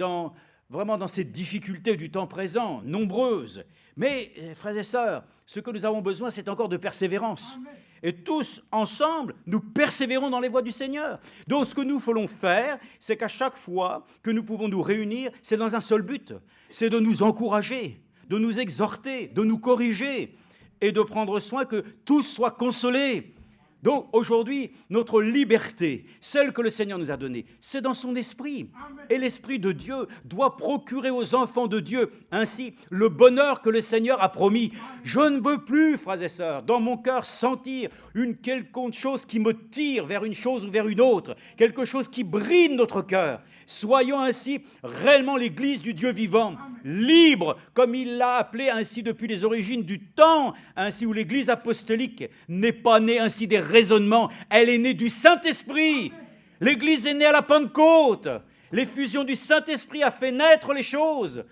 vraiment dans ces difficultés du temps présent, nombreuses. Mais, frères et sœurs, ce que nous avons besoin, c'est encore de persévérance. Amen. Et tous, ensemble, nous persévérons dans les voies du Seigneur. Donc, ce que nous voulons faire, c'est qu'à chaque fois que nous pouvons nous réunir, c'est dans un seul but, c'est de nous encourager, de nous exhorter, de nous corriger et de prendre soin que tous soient consolés. Donc aujourd'hui, notre liberté, celle que le Seigneur nous a donnée, c'est dans son esprit. Amen. Et l'Esprit de Dieu doit procurer aux enfants de Dieu ainsi le bonheur que le Seigneur a promis. Amen. Je ne veux plus, frères et sœurs, dans mon cœur sentir une quelconque chose qui me tire vers une chose ou vers une autre, quelque chose qui bride notre cœur. Soyons ainsi réellement l'Église du Dieu vivant, libre, comme il l'a appelé ainsi depuis les origines du temps, ainsi où l'Église apostolique n'est pas née ainsi des raisonnements, elle est née du Saint-Esprit. L'Église est née à la Pentecôte. L'effusion du Saint-Esprit a fait naître les choses.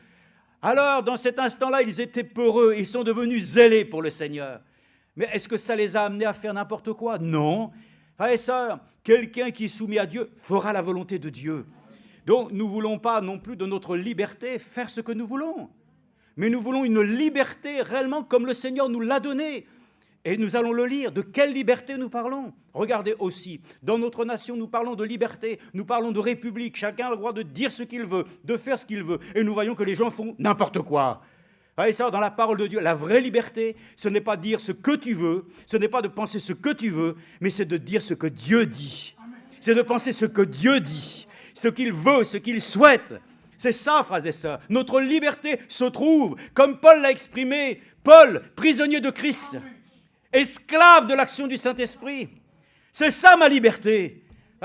Alors, dans cet instant-là, ils étaient peureux, ils sont devenus zélés pour le Seigneur. Mais est-ce que ça les a amenés à faire n'importe quoi ? Non. Frères et sœurs, quelqu'un qui est soumis à Dieu fera la volonté de Dieu. Donc, nous ne voulons pas non plus de notre liberté faire ce que nous voulons. Mais nous voulons une liberté réellement comme le Seigneur nous l'a donnée. Et nous allons le lire. De quelle liberté nous parlons ? Regardez aussi, dans notre nation, nous parlons de liberté, nous parlons de république. Chacun a le droit de dire ce qu'il veut, de faire ce qu'il veut. Et nous voyons que les gens font n'importe quoi. Et ça, dans la parole de Dieu, la vraie liberté, ce n'est pas de dire ce que tu veux, ce n'est pas de penser ce que tu veux, mais c'est de dire ce que Dieu dit. C'est de penser ce que Dieu dit, ce qu'il veut, ce qu'il souhaite. C'est ça, frères et sœurs. Notre liberté se trouve, comme Paul l'a exprimé, Paul, prisonnier de Christ, esclave de l'action du Saint-Esprit. C'est ça ma liberté.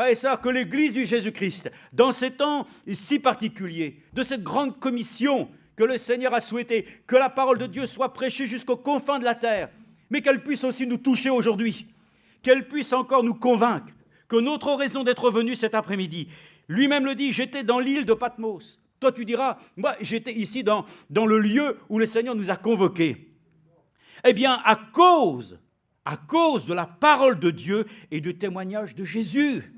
Et ça, que l'Église du Jésus-Christ, dans ces temps si particuliers, de cette grande commission que le Seigneur a souhaité, que la parole de Dieu soit prêchée jusqu'aux confins de la terre, mais qu'elle puisse aussi nous toucher aujourd'hui, qu'elle puisse encore nous convaincre que notre raison d'être venu cet après-midi, lui-même le dit, j'étais dans l'île de Patmos. Toi, tu diras, moi, j'étais ici dans le lieu où le Seigneur nous a convoqués. Eh bien, à cause de la parole de Dieu et du témoignage de Jésus.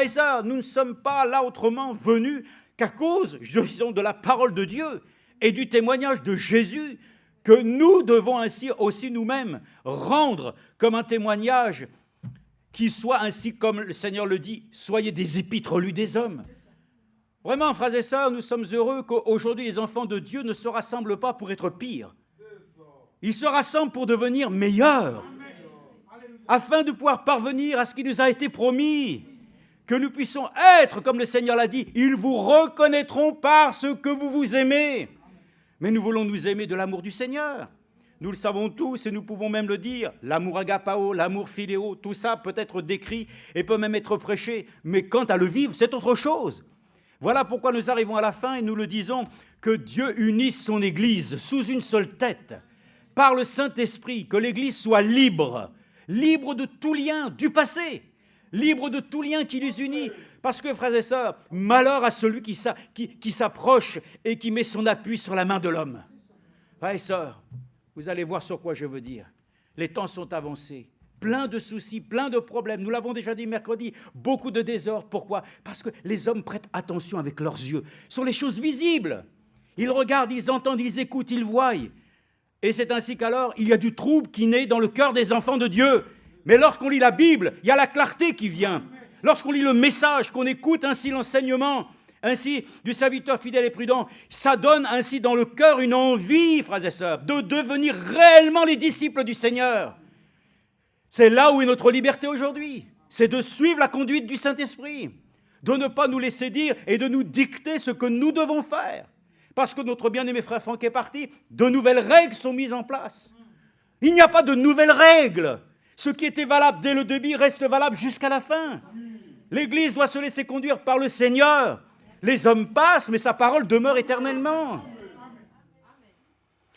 Et ça, nous ne sommes pas là autrement venus qu'à cause, disons, de la parole de Dieu et du témoignage de Jésus, que nous devons ainsi aussi nous-mêmes rendre comme un témoignage qui soit ainsi comme le Seigneur le dit, soyez des épîtres lues des hommes. Vraiment, frères et sœurs, nous sommes heureux qu'aujourd'hui les enfants de Dieu ne se rassemblent pas pour être pires. Ils se rassemblent pour devenir meilleurs, afin de pouvoir parvenir à ce qui nous a été promis, que nous puissions être, comme le Seigneur l'a dit, ils vous reconnaîtront parce que vous vous aimez. Mais nous voulons nous aimer de l'amour du Seigneur. Nous le savons tous et nous pouvons même le dire, l'amour agapao, l'amour philéo, tout ça peut être décrit et peut même être prêché, mais quant à le vivre, c'est autre chose. Voilà pourquoi nous arrivons à la fin et nous le disons, que Dieu unisse son Église sous une seule tête, par le Saint-Esprit, que l'Église soit libre, libre de tout lien du passé, libre de tout lien qui les unit. Parce que, frères et sœurs, malheur à celui qui s'approche et qui met son appui sur la main de l'homme. Frères et sœurs, vous allez voir sur quoi je veux dire. Les temps sont avancés, plein de soucis, plein de problèmes. Nous l'avons déjà dit mercredi, beaucoup de désordre. Pourquoi? Parce que les hommes prêtent attention avec leurs yeux sur les choses visibles. Ils regardent, ils entendent, ils écoutent, ils voient. Et c'est ainsi qu'alors, il y a du trouble qui naît dans le cœur des enfants de Dieu. Mais lorsqu'on lit la Bible, il y a la clarté qui vient. Lorsqu'on lit le message, qu'on écoute ainsi l'enseignement, ainsi du serviteur fidèle et prudent, ça donne ainsi dans le cœur une envie, frères et sœurs, de devenir réellement les disciples du Seigneur. C'est là où est notre liberté aujourd'hui. C'est de suivre la conduite du Saint-Esprit, de ne pas nous laisser dire et de nous dicter ce que nous devons faire. Parce que notre bien-aimé frère Franck est parti, de nouvelles règles sont mises en place. Il n'y a pas de nouvelles règles. Ce qui était valable dès le début reste valable jusqu'à la fin. L'Église doit se laisser conduire par le Seigneur. Les hommes passent, mais sa parole demeure éternellement.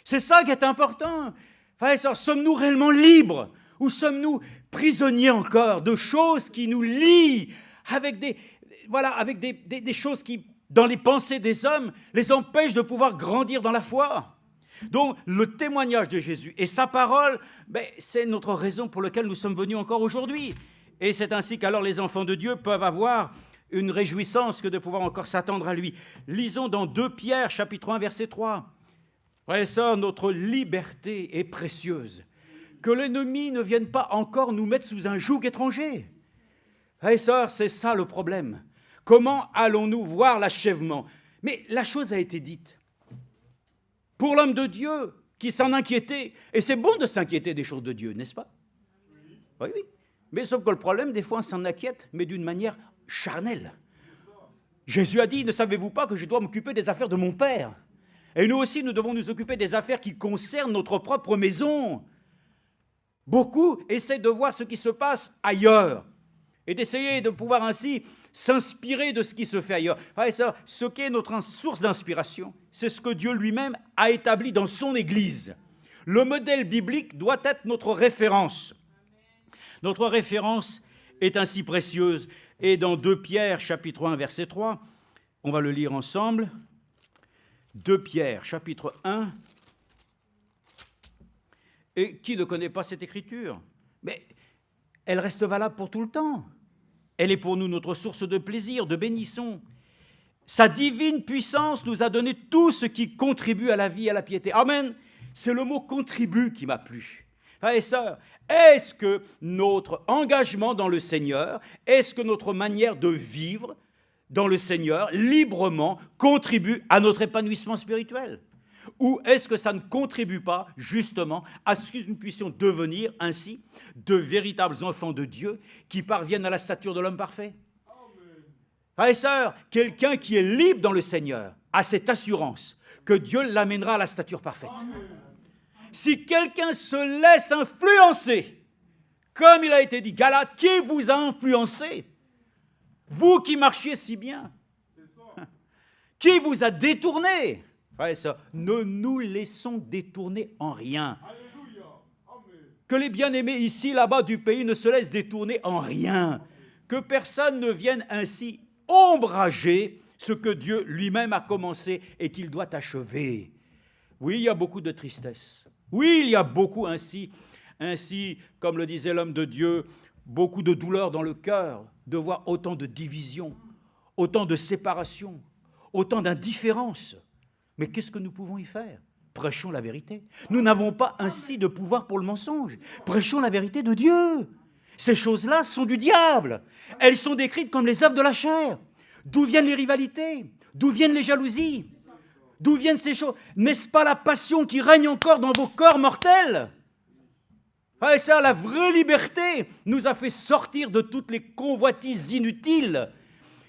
C'est ça qui est important. Frères et sœurs, sommes-nous réellement libres ou sommes-nous prisonniers encore de choses qui nous lient avec des choses qui, dans les pensées des hommes, les empêchent de pouvoir grandir dans la foi? Donc, le témoignage de Jésus et sa parole, c'est notre raison pour laquelle nous sommes venus encore aujourd'hui. Et c'est ainsi qu'alors les enfants de Dieu peuvent avoir une réjouissance que de pouvoir encore s'attendre à lui. Lisons dans 2 Pierre, chapitre 1, verset 3. Frères et sœurs, notre liberté est précieuse. Que l'ennemi ne vienne pas encore nous mettre sous un joug étranger. Frères et sœurs, c'est ça le problème. Comment allons-nous voir l'achèvement? Mais la chose a été dite. Pour l'homme de Dieu qui s'en inquiétait, et c'est bon de s'inquiéter des choses de Dieu, n'est-ce pas? Oui, oui. Mais sauf que le problème, des fois, on s'en inquiète, mais d'une manière charnelle. Jésus a dit, ne savez-vous pas que je dois m'occuper des affaires de mon Père? Et nous aussi, nous devons nous occuper des affaires qui concernent notre propre maison. Beaucoup essaient de voir ce qui se passe ailleurs et d'essayer de pouvoir ainsi s'inspirer de ce qui se fait ailleurs. Frères et sœurs, ce qui est notre source d'inspiration, c'est ce que Dieu lui-même a établi dans son Église. Le modèle biblique doit être notre référence. Notre référence est ainsi précieuse. Et dans 2 Pierre, chapitre 1, verset 3, on va le lire ensemble. 2 Pierre, chapitre 1. Et qui ne connaît pas cette écriture? Mais elle reste valable pour tout le temps. Elle est pour nous notre source de plaisir, de bénisson. Sa divine puissance nous a donné tout ce qui contribue à la vie et à la piété. Amen. C'est le mot « contribue » qui m'a plu. Frères et sœurs, est-ce que notre engagement dans le Seigneur, est-ce que notre manière de vivre dans le Seigneur, librement, contribue à notre épanouissement spirituel? Ou est-ce que ça ne contribue pas, justement, à ce que nous puissions devenir ainsi de véritables enfants de Dieu qui parviennent à la stature de l'homme parfait? Frères et sœurs, quelqu'un qui est libre dans le Seigneur a cette assurance que Dieu l'amènera à la stature parfaite. Si quelqu'un se laisse influencer, comme il a été dit, Galates, qui vous a influencé? Vous qui marchiez si bien. Qui vous a détourné? Frères et sœurs, ne nous laissons détourner en rien. Que les bien-aimés ici, là-bas du pays ne se laissent détourner en rien. Que personne ne vienne ainsi ombrager ce que Dieu lui-même a commencé et qu'il doit achever. Oui, il y a beaucoup de tristesse. Oui, il y a beaucoup ainsi, comme le disait l'homme de Dieu, beaucoup de douleur dans le cœur de voir autant de divisions, autant de séparations, autant d'indifférence. Mais qu'est-ce que nous pouvons y faire? Prêchons la vérité. Nous n'avons pas ainsi de pouvoir pour le mensonge. Prêchons la vérité de Dieu. Ces choses-là sont du diable. Elles sont décrites comme les œuvres de la chair. D'où viennent les rivalités? D'où viennent les jalousies? D'où viennent ces choses? N'est-ce pas la passion qui règne encore dans vos corps mortels? Et ça, la vraie liberté nous a fait sortir de toutes les convoitises inutiles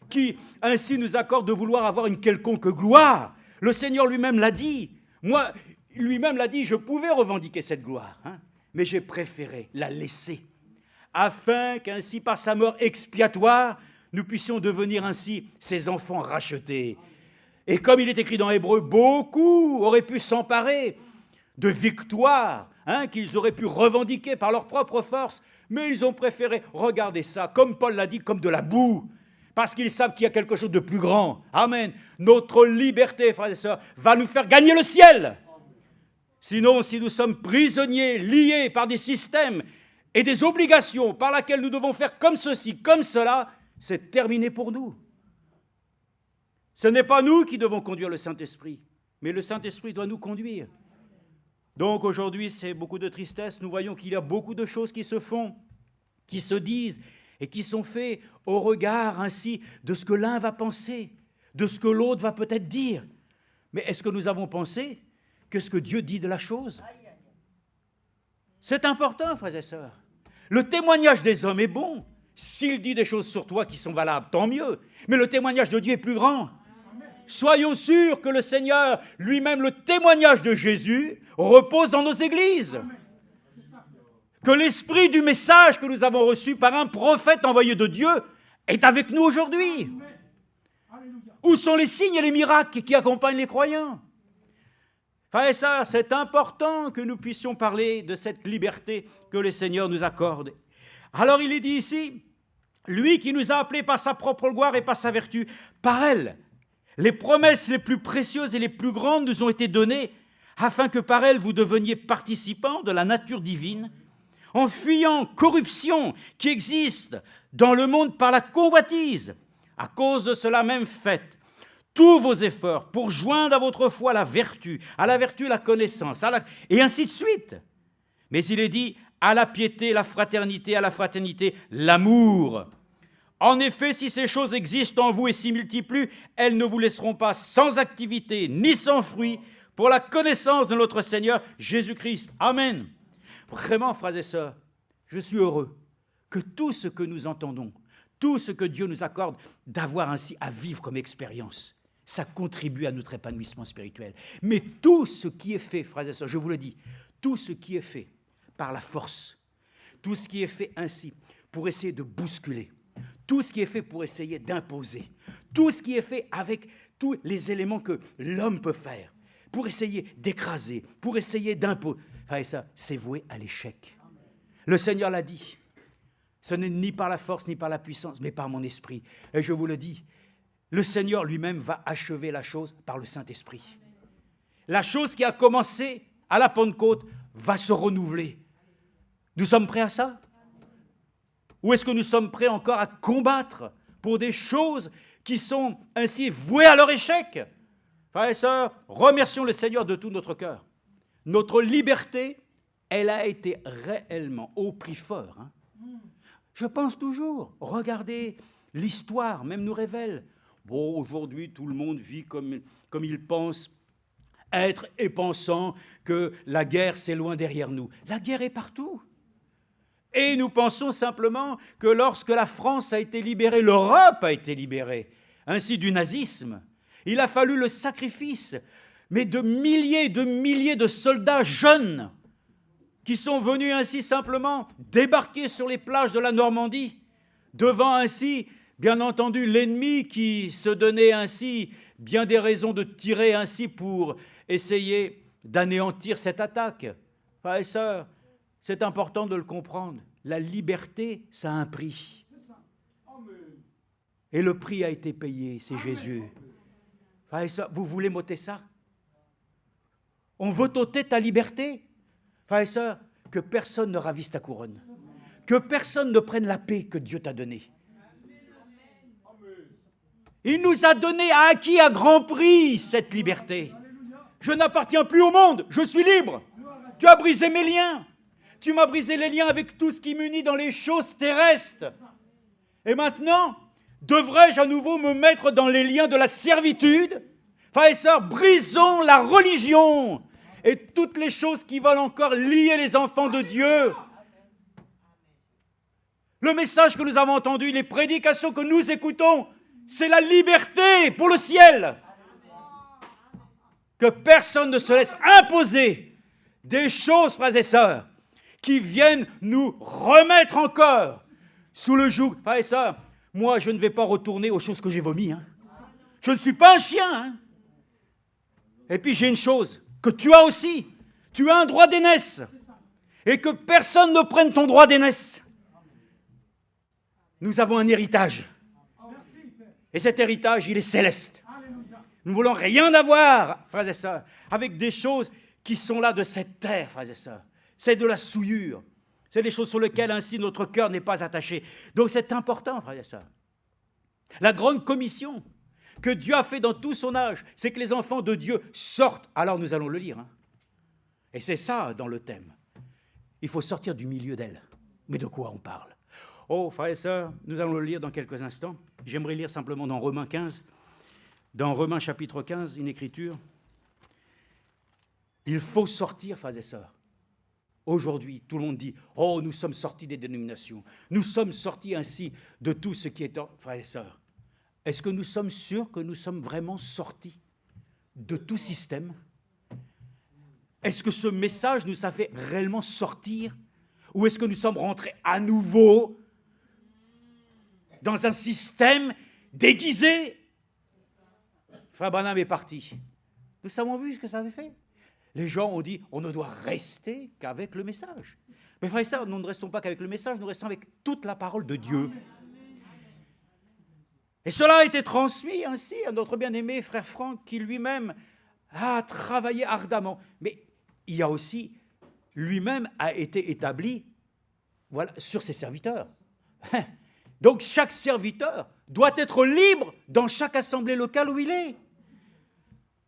qui ainsi nous accordent de vouloir avoir une quelconque gloire. Le Seigneur lui-même l'a dit. Moi, lui-même l'a dit, je pouvais revendiquer cette gloire, mais j'ai préféré la laisser, afin qu'ainsi, par sa mort expiatoire, nous puissions devenir ainsi ses enfants rachetés. Et comme il est écrit dans Hébreux, beaucoup auraient pu s'emparer de victoire qu'ils auraient pu revendiquer par leur propre force, mais ils ont préféré regarder ça, comme Paul l'a dit, comme de la boue, parce qu'ils savent qu'il y a quelque chose de plus grand. Amen. Notre liberté, frères et sœurs, va nous faire gagner le ciel. Sinon, si nous sommes prisonniers, liés par des systèmes et des obligations par lesquelles nous devons faire comme ceci, comme cela, c'est terminé pour nous. Ce n'est pas nous qui devons conduire le Saint-Esprit, mais le Saint-Esprit doit nous conduire. Donc aujourd'hui, c'est beaucoup de tristesse. Nous voyons qu'il y a beaucoup de choses qui se font, qui se disent et qui sont faites au regard ainsi de ce que l'un va penser, de ce que l'autre va peut-être dire. Mais est-ce que nous avons pensé que ce que Dieu dit de la chose? C'est important, frères et sœurs. Le témoignage des hommes est bon. S'il dit des choses sur toi qui sont valables, tant mieux. Mais le témoignage de Dieu est plus grand. Soyons sûrs que le Seigneur, lui-même, le témoignage de Jésus, repose dans nos églises. Que l'esprit du message que nous avons reçu par un prophète envoyé de Dieu est avec nous aujourd'hui. Où sont les signes et les miracles qui accompagnent les croyants? Frères et sœurs, c'est important que nous puissions parler de cette liberté que le Seigneur nous accorde. Alors il est dit ici, lui qui nous a appelés par sa propre gloire et par sa vertu, par elle, les promesses les plus précieuses et les plus grandes nous ont été données, afin que par elles vous deveniez participants de la nature divine, en fuyant corruption qui existe dans le monde par la convoitise. À cause de cela même faites tous vos efforts pour joindre à votre foi la vertu la connaissance, et ainsi de suite. Mais il est dit, à la piété, la fraternité, à la fraternité, l'amour. En effet, si ces choses existent en vous et s'y multiplient, elles ne vous laisseront pas sans activité ni sans fruit pour la connaissance de notre Seigneur Jésus-Christ. Amen. Vraiment, frères et sœurs, je suis heureux que tout ce que nous entendons, tout ce que Dieu nous accorde d'avoir ainsi à vivre comme expérience, ça contribue à notre épanouissement spirituel. Mais tout ce qui est fait, frères et sœurs, je vous le dis, tout ce qui est fait par la force, tout ce qui est fait ainsi pour essayer de bousculer, tout ce qui est fait pour essayer d'imposer, tout ce qui est fait avec tous les éléments que l'homme peut faire, pour essayer d'écraser, pour essayer d'imposer, frères et sœurs, c'est voué à l'échec. Le Seigneur l'a dit, ce n'est ni par la force ni par la puissance, mais par mon esprit. Et je vous le dis, le Seigneur lui-même va achever la chose par le Saint-Esprit. La chose qui a commencé à la Pentecôte va se renouveler. Nous sommes prêts à ça? Ou est-ce que nous sommes prêts encore à combattre pour des choses qui sont ainsi vouées à leur échec? Frères et sœurs, remercions le Seigneur de tout notre cœur. Notre liberté, elle a été réellement au prix fort. Je pense toujours, regardez, l'histoire même nous révèle. Bon, aujourd'hui, tout le monde vit comme il pense être et pensant que la guerre, c'est loin derrière nous. La guerre est partout. Et nous pensons simplement que lorsque la France a été libérée, l'Europe a été libérée, ainsi du nazisme, il a fallu le sacrifice, mais de milliers de soldats jeunes qui sont venus ainsi simplement débarquer sur les plages de la Normandie, devant ainsi, bien entendu, l'ennemi qui se donnait ainsi bien des raisons de tirer ainsi pour essayer d'anéantir cette attaque. Frères et sœurs, c'est important de le comprendre. La liberté, ça a un prix. Et le prix a été payé, c'est Jésus. Frères et sœurs, vous voulez m'ôter ça? On veut t'ôter ta liberté? Frères et sœurs, que personne ne ravisse ta couronne. Que personne ne prenne la paix que Dieu t'a donnée. Il nous a donné, a acquis à grand prix cette liberté. Je n'appartiens plus au monde, je suis libre. Tu as brisé mes liens. Tu m'as brisé les liens avec tout ce qui m'unit dans les choses terrestres. Et maintenant, devrais-je à nouveau me mettre dans les liens de la servitude? Frères et sœurs, brisons la religion et toutes les choses qui veulent encore lier les enfants de Dieu. Le message que nous avons entendu, les prédications que nous écoutons, c'est la liberté pour le ciel. Que personne ne se laisse imposer des choses, frères et sœurs, qui viennent nous remettre encore sous le joug. Frères et sœurs, moi, je ne vais pas retourner aux choses que j'ai vomies. Je ne suis pas un chien. Et puis, j'ai une chose que tu as aussi. Tu as un droit d'aînesse. Et que personne ne prenne ton droit d'aînesse. Nous avons un héritage. Et cet héritage, il est céleste. Nous ne voulons rien avoir, frères et sœurs, avec des choses qui sont là de cette terre, frères et sœurs. C'est de la souillure. C'est des choses sur lesquelles ainsi notre cœur n'est pas attaché. Donc c'est important, frères et sœurs. La grande commission que Dieu a fait dans tout son âge, c'est que les enfants de Dieu sortent. Alors nous allons le lire. Et c'est ça dans le thème. Il faut sortir du milieu d'elle. Mais de quoi on parle? Oh, frères et sœurs, nous allons le lire dans quelques instants. J'aimerais lire simplement dans Romains 15. Dans Romains chapitre 15, une écriture. Il faut sortir, frères et sœurs. Aujourd'hui, tout le monde dit « Oh, nous sommes sortis des dénominations. Nous sommes sortis ainsi de tout ce qui est... » Frères et sœurs, est-ce que nous sommes sûrs que nous sommes vraiment sortis de tout système? Est-ce que ce message nous a fait réellement sortir? Ou est-ce que nous sommes rentrés à nouveau dans un système déguisé? Frère Branham est parti. Nous avons vu ce que ça avait fait. Les gens ont dit, on ne doit rester qu'avec le message. Mais frère et sœurs, nous ne restons pas qu'avec le message, nous restons avec toute la parole de Dieu. Et cela a été transmis ainsi à notre bien-aimé frère Franck, qui lui-même a travaillé ardemment. Mais il y a aussi, lui-même a été établi, voilà, sur ses serviteurs. Donc chaque serviteur doit être libre dans chaque assemblée locale où il est.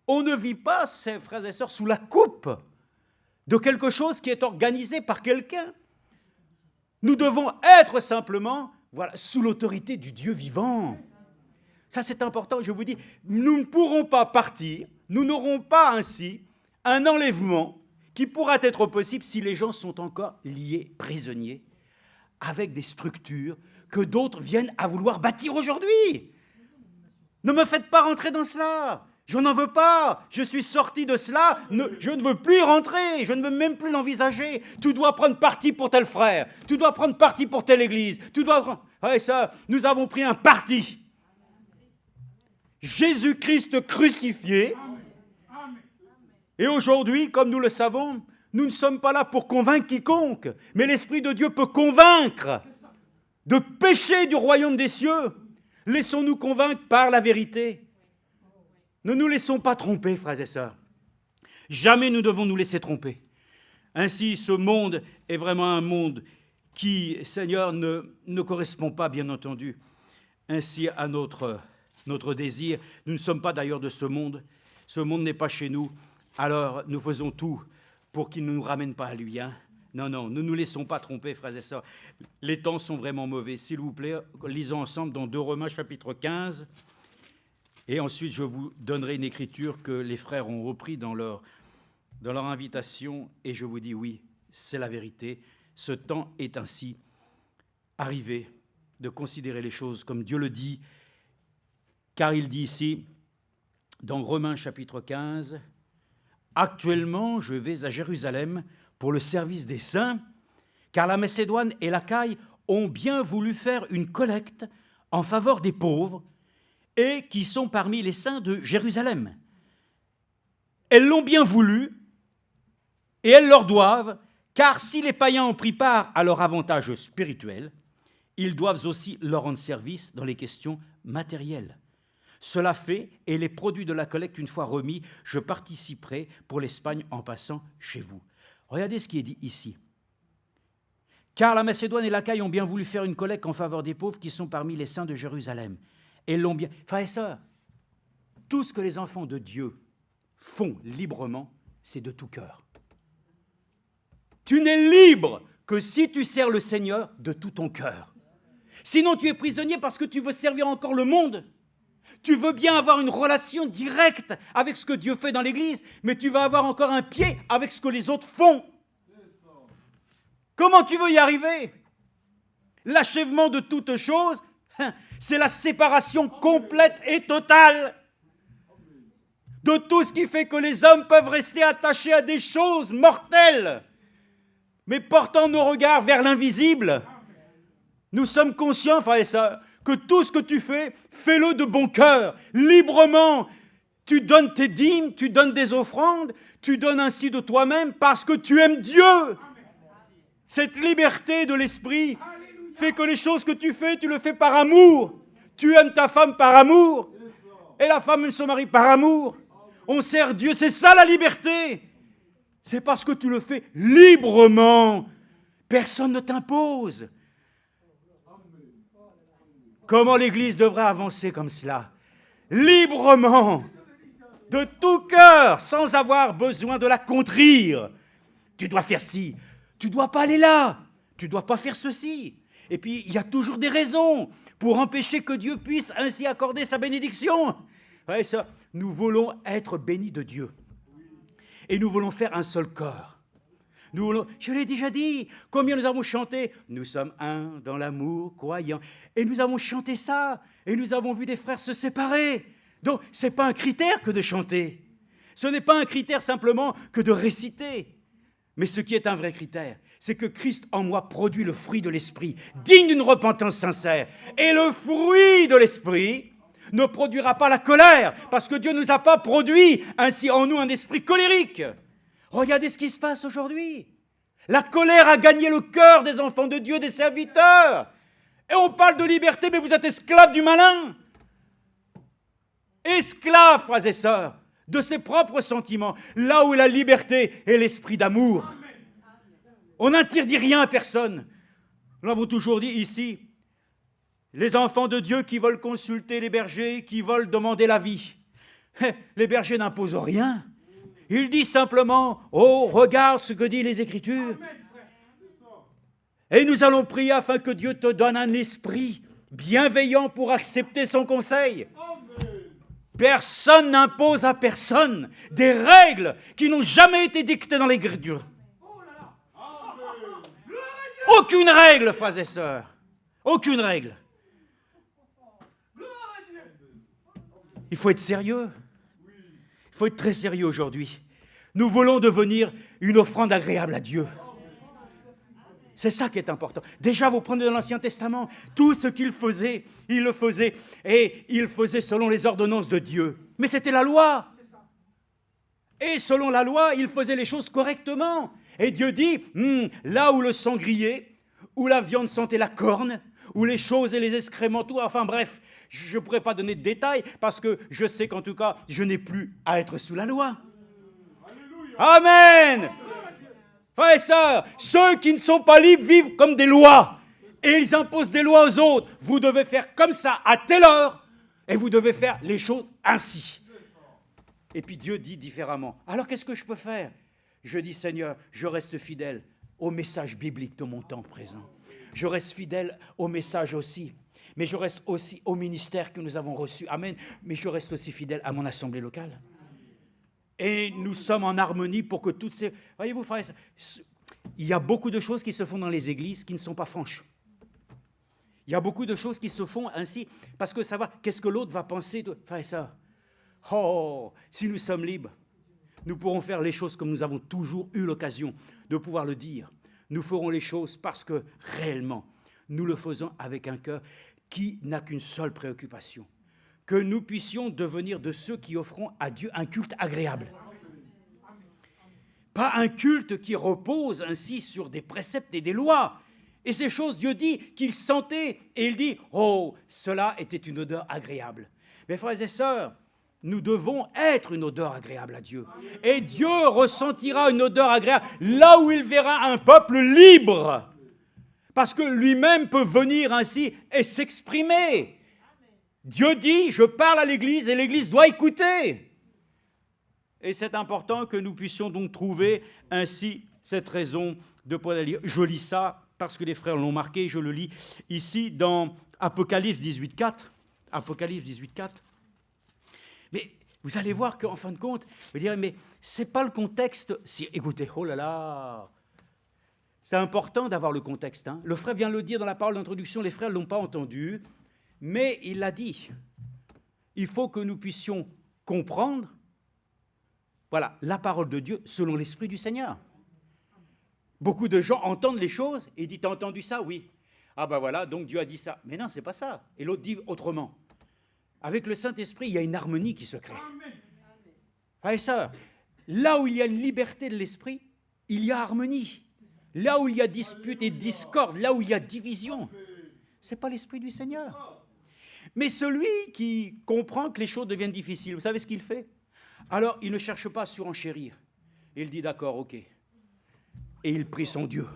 On ne vit pas, ses frères et sœurs, sous la coupe de quelque chose qui est organisé par quelqu'un. Nous devons être simplement, voilà, sous l'autorité du Dieu vivant. Ça, c'est important, je vous dis, nous ne pourrons pas partir, nous n'aurons pas ainsi un enlèvement qui pourra être possible si les gens sont encore liés, prisonniers, avec des structures que d'autres viennent à vouloir bâtir aujourd'hui. Ne me faites pas rentrer dans cela. Je n'en veux pas. Je suis sorti de cela. Je ne veux plus y rentrer. Je ne veux même plus l'envisager. Tu dois prendre parti pour tel frère. Tu dois prendre parti pour telle église. Tu dois... Ouais, ça, nous avons pris un parti. Jésus-Christ crucifié. Et aujourd'hui, comme nous le savons, nous ne sommes pas là pour convaincre quiconque, mais l'Esprit de Dieu peut convaincre de péché du royaume des cieux. Laissons-nous convaincre par la vérité. Ne nous laissons pas tromper, frères et sœurs. Jamais nous devons nous laisser tromper. Ainsi, ce monde est vraiment un monde qui, Seigneur, ne correspond pas, bien entendu, ainsi à notre désir. Nous ne sommes pas d'ailleurs de ce monde. Ce monde n'est pas chez nous. Alors, nous faisons tout pour qu'il ne nous ramène pas à lui. Hein? Non, ne nous laissons pas tromper, frères et sœurs. Les temps sont vraiment mauvais. S'il vous plaît, lisons ensemble dans 2 Romains chapitre 15. Et ensuite, je vous donnerai une écriture que les frères ont repris dans leur invitation. Et je vous dis, oui, c'est la vérité. Ce temps est ainsi arrivé de considérer les choses comme Dieu le dit. Car il dit ici, dans Romains chapitre 15, « Actuellement, je vais à Jérusalem pour le service des saints, car la Macédoine et l'Achaïe ont bien voulu faire une collecte en faveur des pauvres et qui sont parmi les saints de Jérusalem. Elles l'ont bien voulu et elles leur doivent, car si les païens ont pris part à leur avantage spirituel, ils doivent aussi leur rendre service dans les questions matérielles. Cela fait, et les produits de la collecte, une fois remis, je participerai pour l'Espagne en passant chez vous. » Regardez ce qui est dit ici. « Car la Macédoine et l'Achaïe ont bien voulu faire une collecte en faveur des pauvres qui sont parmi les saints de Jérusalem. Et l'ont bien... » Frères et sœurs, tout ce que les enfants de Dieu font librement, c'est de tout cœur. Tu n'es libre que si tu sers le Seigneur de tout ton cœur. Sinon, tu es prisonnier parce que tu veux servir encore le monde. Tu veux bien avoir une relation directe avec ce que Dieu fait dans l'Église, mais tu vas avoir encore un pied avec ce que les autres font. Comment tu veux y arriver? L'achèvement de toutes choses, c'est la séparation complète et totale de tout ce qui fait que les hommes peuvent rester attachés à des choses mortelles, mais portant nos regards vers l'invisible. Nous sommes conscients, frères et sœurs, que tout ce que tu fais, fais-le de bon cœur, librement. Tu donnes tes dîmes, tu donnes des offrandes, tu donnes ainsi de toi-même parce que tu aimes Dieu. Cette liberté de l'esprit fait que les choses que tu fais, tu le fais par amour. Tu aimes ta femme par amour. Et la femme aime son mari par amour. On sert Dieu, c'est ça la liberté. C'est parce que tu le fais librement. Personne ne t'impose. Comment l'Église devrait avancer comme cela? Librement, de tout cœur, sans avoir besoin de la contrir. Tu dois faire ci, tu ne dois pas aller là, tu ne dois pas faire ceci. Et puis, il y a toujours des raisons pour empêcher que Dieu puisse ainsi accorder sa bénédiction. Ouais, ça, nous voulons être bénis de Dieu. Et nous voulons faire un seul corps. Nous voulons, je l'ai déjà dit, combien nous avons chanté, nous sommes un dans l'amour croyant. Et nous avons chanté ça, et nous avons vu des frères se séparer. Donc, ce n'est pas un critère que de chanter. Ce n'est pas un critère simplement que de réciter. Mais ce qui est un vrai critère, c'est que Christ en moi produit le fruit de l'esprit, digne d'une repentance sincère. Et le fruit de l'esprit ne produira pas la colère, parce que Dieu ne nous a pas produit ainsi en nous un esprit colérique. Regardez ce qui se passe aujourd'hui. La colère a gagné le cœur des enfants de Dieu, des serviteurs. Et on parle de liberté, mais vous êtes esclaves du malin. Esclaves, frères et sœurs, de ses propres sentiments, là où la liberté est l'esprit d'amour. On n'interdit rien à personne. Nous l'avons toujours dit ici. Les enfants de Dieu qui veulent consulter les bergers, qui veulent demander l'avis. Les bergers n'imposent rien. Ils disent simplement, oh, regarde ce que disent les Écritures. Et nous allons prier afin que Dieu te donne un esprit bienveillant pour accepter son conseil. Personne n'impose à personne des règles qui n'ont jamais été dictées dans l'Écriture. Aucune règle, frères et sœurs. Aucune règle. Il faut être sérieux. Il faut être très sérieux aujourd'hui. Nous voulons devenir une offrande agréable à Dieu. C'est ça qui est important. Déjà, vous prenez dans l'Ancien Testament, tout ce qu'il faisait, il le faisait. Et il faisait selon les ordonnances de Dieu. Mais c'était la loi. Et selon la loi, il faisait les choses correctement. Et Dieu dit, là où le sang grillait, où la viande sentait la corne, où les choses et les excréments, tout, enfin bref, je ne pourrais pas donner de détails parce que je sais qu'en tout cas, je n'ai plus à être sous la loi. Amen. Frères et sœurs, ceux qui ne sont pas libres vivent comme des lois. Et ils imposent des lois aux autres. Vous devez faire comme ça à telle heure. Et vous devez faire les choses ainsi. Et puis Dieu dit différemment. Alors qu'est-ce que je peux faire? Je dis, Seigneur, je reste fidèle au message biblique de mon temps présent. Je reste fidèle au message aussi. Mais je reste aussi au ministère que nous avons reçu. Amen. Mais je reste aussi fidèle à mon assemblée locale. Et nous sommes en harmonie pour que toutes ces... Voyez-vous, frères, il y a beaucoup de choses qui se font dans les églises qui ne sont pas franches. Il y a beaucoup de choses qui se font ainsi, parce que ça va, qu'est-ce que l'autre va penser de... Frères et sœurs, oh, si nous sommes libres, nous pourrons faire les choses comme nous avons toujours eu l'occasion de pouvoir le dire. Nous ferons les choses parce que réellement, nous le faisons avec un cœur qui n'a qu'une seule préoccupation. Que nous puissions devenir de ceux qui offront à Dieu un culte agréable. Pas un culte qui repose ainsi sur des préceptes et des lois. Et ces choses, Dieu dit qu'il sentait, et il dit, oh, cela était une odeur agréable. Mes frères et sœurs, nous devons être une odeur agréable à Dieu. Et Dieu ressentira une odeur agréable là où il verra un peuple libre. Parce que lui-même peut venir ainsi et s'exprimer. Dieu dit, je parle à l'Église et l'Église doit écouter. Et c'est important que nous puissions donc trouver ainsi cette raison de pouvoir lire. Je lis ça parce que les frères l'ont marqué, je le lis ici dans Apocalypse 18.4. Apocalypse 18.4. Mais vous allez voir qu'en fin de compte, vous direz, mais ce n'est pas le contexte. Si, écoutez, oh là là, c'est important d'avoir le contexte. Hein. Le frère vient de le dire dans la parole d'introduction, les frères ne l'ont pas entendu, mais il l'a dit. Il faut que nous puissions comprendre, voilà, la parole de Dieu selon l'Esprit du Seigneur. Beaucoup de gens entendent les choses et disent, t'as entendu ça? Oui. Ah ben voilà, donc Dieu a dit ça. Mais non, c'est pas ça. Et l'autre dit autrement. Avec le Saint-Esprit, il y a une harmonie qui se crée. Frères et sœurs, là où il y a une liberté de l'esprit, il y a harmonie. Là où il y a dispute et discorde, là où il y a division, ce n'est pas l'esprit du Seigneur. Mais celui qui comprend que les choses deviennent difficiles, vous savez ce qu'il fait? Alors, il ne cherche pas à surenchérir. Il dit d'accord, ok. Et il prie son Dieu.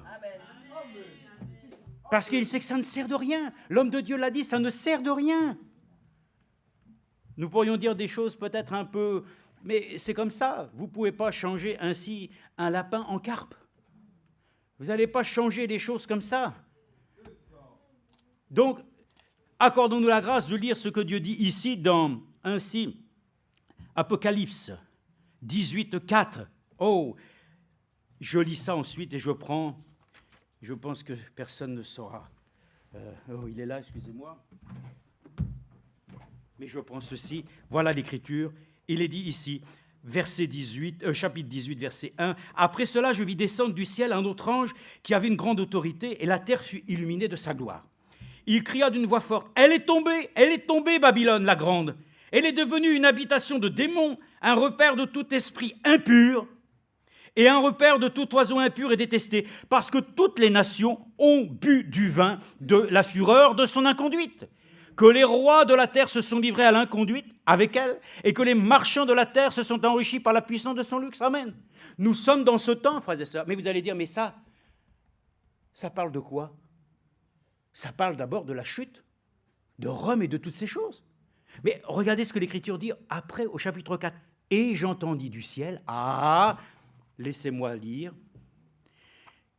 Parce qu'il sait que ça ne sert de rien. L'homme de Dieu l'a dit, ça ne sert de rien. Nous pourrions dire des choses peut-être un peu... Mais c'est comme ça. Vous ne pouvez pas changer ainsi un lapin en carpe. Vous n'allez pas changer des choses comme ça. Donc, accordons-nous la grâce de lire ce que Dieu dit ici dans ainsi Apocalypse 18, 4. Oh, je lis ça ensuite et je prends. Je pense que personne ne saura. Oh, il est là, excusez-moi. Mais je prends ceci. Voilà l'Écriture. Il est dit ici, chapitre 18, verset 1. Après cela, je vis descendre du ciel un autre ange qui avait une grande autorité, et la terre fut illuminée de sa gloire. Il cria d'une voix forte, elle est tombée, Babylone la grande. Elle est devenue une habitation de démons, un repère de tout esprit impur, et un repère de tout oiseau impur et détesté, parce que toutes les nations ont bu du vin de la fureur de son inconduite. Que les rois de la terre se sont livrés à l'inconduite avec elle, et que les marchands de la terre se sont enrichis par la puissance de son luxe. Amen. Nous sommes dans ce temps, frères et sœurs. Mais vous allez dire, mais ça parle de quoi? Ça parle d'abord de la chute de Rome et de toutes ces choses. Mais regardez ce que l'Écriture dit après au chapitre 4. Et j'entendis du ciel, laissez-moi lire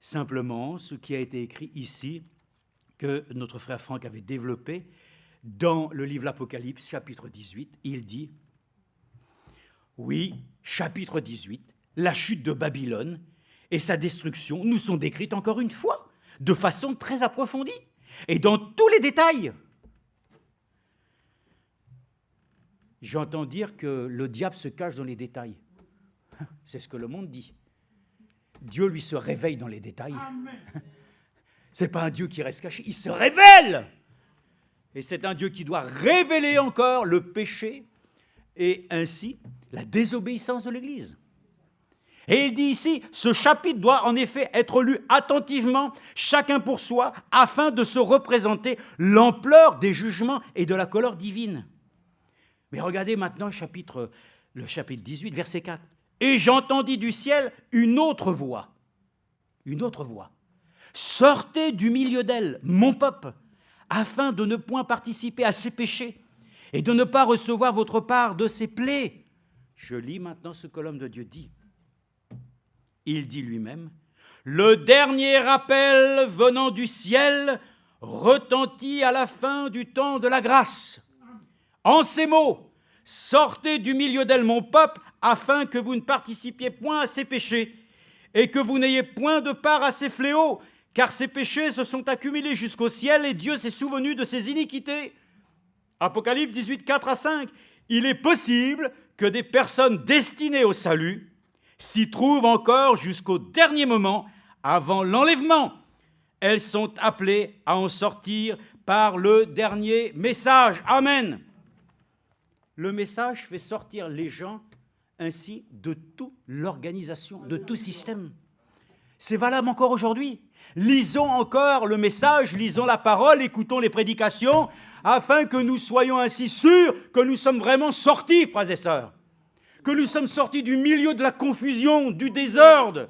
simplement ce qui a été écrit ici, que notre frère Franck avait développé, dans le livre l'Apocalypse, chapitre 18, il dit, oui, chapitre 18, la chute de Babylone et sa destruction nous sont décrites encore une fois, de façon très approfondie, et dans tous les détails. J'entends dire que le diable se cache dans les détails. C'est ce que le monde dit. Dieu, lui, se réveille dans les détails. Ce n'est pas un Dieu qui reste caché, il se révèle. Et c'est un Dieu qui doit révéler encore le péché et ainsi la désobéissance de l'Église. Et il dit ici, ce chapitre doit en effet être lu attentivement, chacun pour soi, afin de se représenter l'ampleur des jugements et de la colère divine. Mais regardez maintenant le chapitre 18, verset 4. « Et j'entendis du ciel une autre voix. Sortez du milieu d'elle, mon peuple, afin de ne point participer à ses péchés et de ne pas recevoir votre part de ses plaies. » Je lis maintenant ce que l'homme de Dieu dit. Il dit lui-même, « Le dernier appel venant du ciel retentit à la fin du temps de la grâce. En ces mots, sortez du milieu d'elle, mon peuple, afin que vous ne participiez point à ses péchés et que vous n'ayez point de part à ses fléaux, car ses péchés se sont accumulés jusqu'au ciel et Dieu s'est souvenu de ses iniquités. » Apocalypse 18, 4 à 5. Il est possible que des personnes destinées au salut s'y trouvent encore jusqu'au dernier moment avant l'enlèvement. Elles sont appelées à en sortir par le dernier message. Amen. Le message fait sortir les gens ainsi de toute l'organisation, de tout système. C'est valable encore aujourd'hui. Lisons encore le message, lisons la parole, écoutons les prédications, afin que nous soyons ainsi sûrs que nous sommes vraiment sortis, frères et sœurs, que nous sommes sortis du milieu de la confusion, du désordre,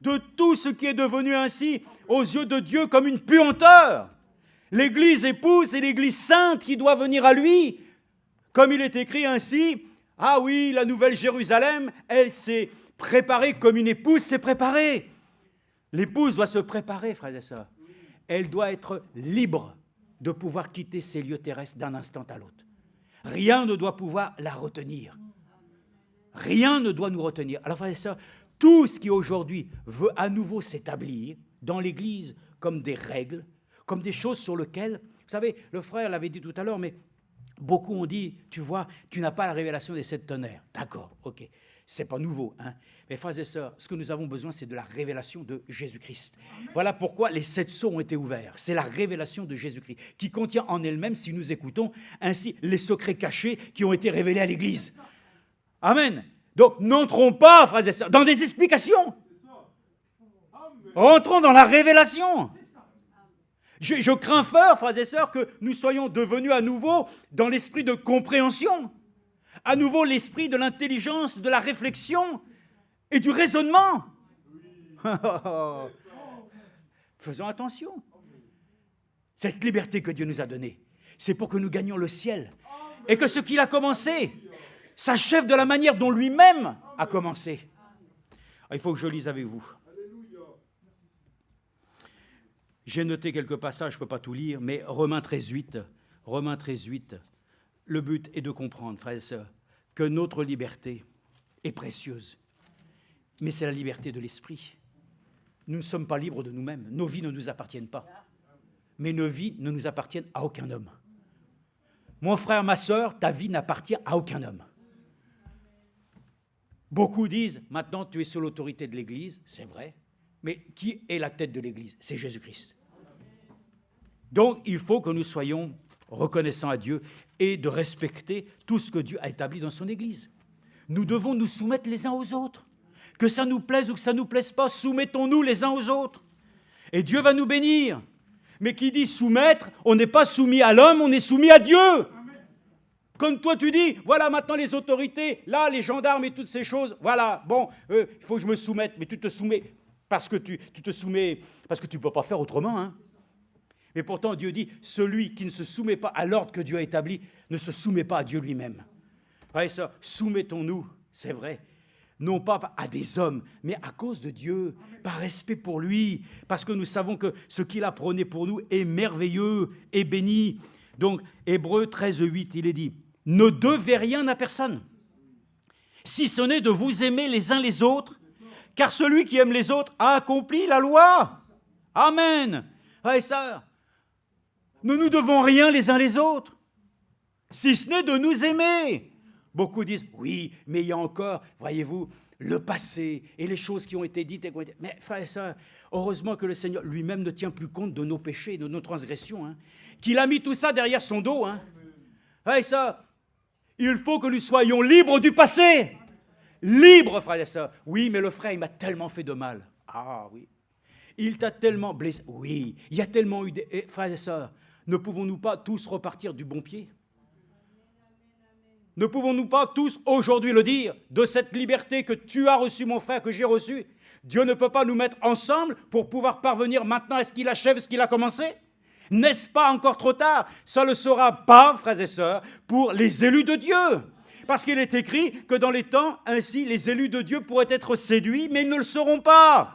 de tout ce qui est devenu ainsi, aux yeux de Dieu, comme une puanteur. L'Église épouse, c'est l'Église sainte qui doit venir à lui. Comme il est écrit ainsi, ah oui, la nouvelle Jérusalem, elle s'est préparée comme une épouse s'est préparée. L'épouse doit se préparer, frères et sœurs. Elle doit être libre de pouvoir quitter ces lieux terrestres d'un instant à l'autre. Rien ne doit pouvoir la retenir. Rien ne doit nous retenir. Alors, frères et sœurs, tout ce qui aujourd'hui veut à nouveau s'établir dans l'Église comme des règles, comme des choses sur lesquelles, vous savez, le frère l'avait dit tout à l'heure, mais beaucoup ont dit, tu vois, tu n'as pas la révélation des 7 tonnerres. D'accord, ok. Ce n'est pas nouveau. Hein. Mais frères et sœurs, ce que nous avons besoin, c'est de la révélation de Jésus-Christ. Voilà pourquoi les 7 sceaux ont été ouverts. C'est la révélation de Jésus-Christ qui contient en elle-même, si nous écoutons, ainsi les secrets cachés qui ont été révélés à l'Église. Amen. Donc, n'entrons pas, frères et sœurs, dans des explications. Rentrons dans la révélation. Je crains fort, frères et sœurs, que nous soyons devenus à nouveau dans l'esprit de compréhension, à nouveau l'esprit de l'intelligence, de la réflexion et du raisonnement. Faisons attention. Cette liberté que Dieu nous a donnée, c'est pour que nous gagnions le ciel et que ce qu'il a commencé s'achève de la manière dont lui-même a commencé. Il faut que je lise avec vous. J'ai noté quelques passages, je ne peux pas tout lire, mais Romains 13:8, le but est de comprendre, frères et sœurs, que notre liberté est précieuse, mais c'est la liberté de l'esprit. Nous ne sommes pas libres de nous-mêmes, nos vies ne nous appartiennent pas, mais nos vies ne nous appartiennent à aucun homme. Mon frère, ma sœur, ta vie n'appartient à aucun homme. Beaucoup disent, maintenant tu es sous l'autorité de l'Église, c'est vrai, mais qui est la tête de l'Église? C'est Jésus-Christ. Donc, il faut que nous soyons reconnaissants à Dieu et de respecter tout ce que Dieu a établi dans son Église. Nous devons nous soumettre les uns aux autres. Que ça nous plaise ou que ça ne nous plaise pas, soumettons-nous les uns aux autres. Et Dieu va nous bénir. Mais qui dit soumettre, on n'est pas soumis à l'homme, on est soumis à Dieu. Comme toi tu dis, voilà maintenant les autorités, là les gendarmes et toutes ces choses, voilà, bon, il faut que je me soumette, mais tu te soumets parce que tu te soumets, parce que tu ne peux pas faire autrement, hein. Mais pourtant, Dieu dit, celui qui ne se soumet pas à l'ordre que Dieu a établi, ne se soumet pas à Dieu lui-même. Voyez ça, soumettons-nous, c'est vrai, non pas à des hommes, mais à cause de Dieu, par respect pour lui, parce que nous savons que ce qu'il a prôné pour nous est merveilleux et béni. Donc, Hébreux 13:8, il est dit, ne devez rien à personne, si ce n'est de vous aimer les uns les autres, car celui qui aime les autres a accompli la loi. Amen. Frères et sœurs, nous ne nous devons rien les uns les autres, si ce n'est de nous aimer. Beaucoup disent, oui, mais il y a encore, voyez-vous, le passé et les choses qui ont été dites. Mais frères et sœurs, heureusement que le Seigneur lui-même ne tient plus compte de nos péchés, de nos transgressions, hein, qu'il a mis tout ça derrière son dos. Hein. Frères et sœurs, il faut que nous soyons libres du passé. Libres, frères et sœurs. Oui, mais le frère, il m'a tellement fait de mal. Ah oui. Il t'a tellement blessé. Oui, il y a tellement eu des... Frères et sœurs, ne pouvons-nous pas tous repartir du bon pied? Ne pouvons-nous pas tous aujourd'hui le dire, de cette liberté que tu as reçue, mon frère, que j'ai reçue? Dieu ne peut pas nous mettre ensemble pour pouvoir parvenir maintenant à ce qu'il achève ce qu'il a commencé? N'est-ce pas encore trop tard? Ça ne le sera pas, frères et sœurs, pour les élus de Dieu. Parce qu'il est écrit que dans les temps, ainsi, les élus de Dieu pourraient être séduits, mais ils ne le seront pas.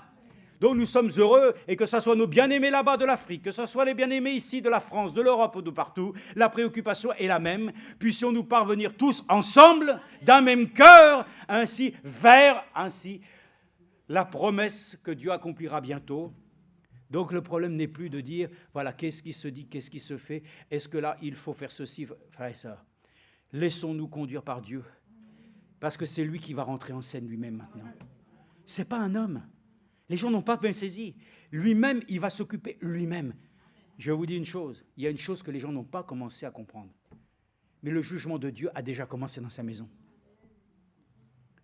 Donc nous sommes heureux, et que ce soit nos bien-aimés là-bas de l'Afrique, que ce soit les bien-aimés ici de la France, de l'Europe ou de partout, la préoccupation est la même. Puissions-nous parvenir tous ensemble, d'un même cœur, ainsi vers la promesse que Dieu accomplira bientôt. Donc le problème n'est plus de dire, voilà, qu'est-ce qui se dit, qu'est-ce qui se fait, est-ce que là, il faut faire ceci, frère et sœur. Laissons-nous conduire par Dieu, parce que c'est lui qui va rentrer en scène lui-même maintenant. Ce n'est pas un homme. Les gens n'ont pas bien saisi. Lui-même, il va s'occuper lui-même. Je vous dis une chose, il y a une chose que les gens n'ont pas commencé à comprendre. Mais le jugement de Dieu a déjà commencé dans sa maison.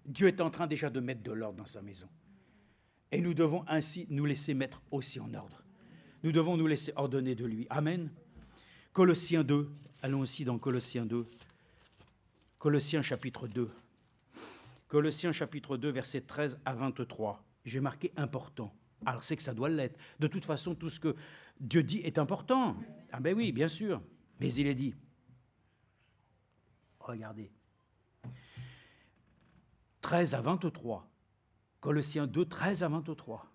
Dieu est en train déjà de mettre de l'ordre dans sa maison. Et nous devons ainsi nous laisser mettre aussi en ordre. Nous devons nous laisser ordonner de lui. Amen. Colossiens 2, allons aussi dans Colossiens 2. Colossiens chapitre 2. Colossiens chapitre 2, versets 13 à 23. J'ai marqué important. Alors c'est que ça doit l'être. De toute façon, tout ce que Dieu dit est important. Ah ben oui, bien sûr. Mais il est dit. Regardez. 13 à 23. Colossiens 2, 13 à 23.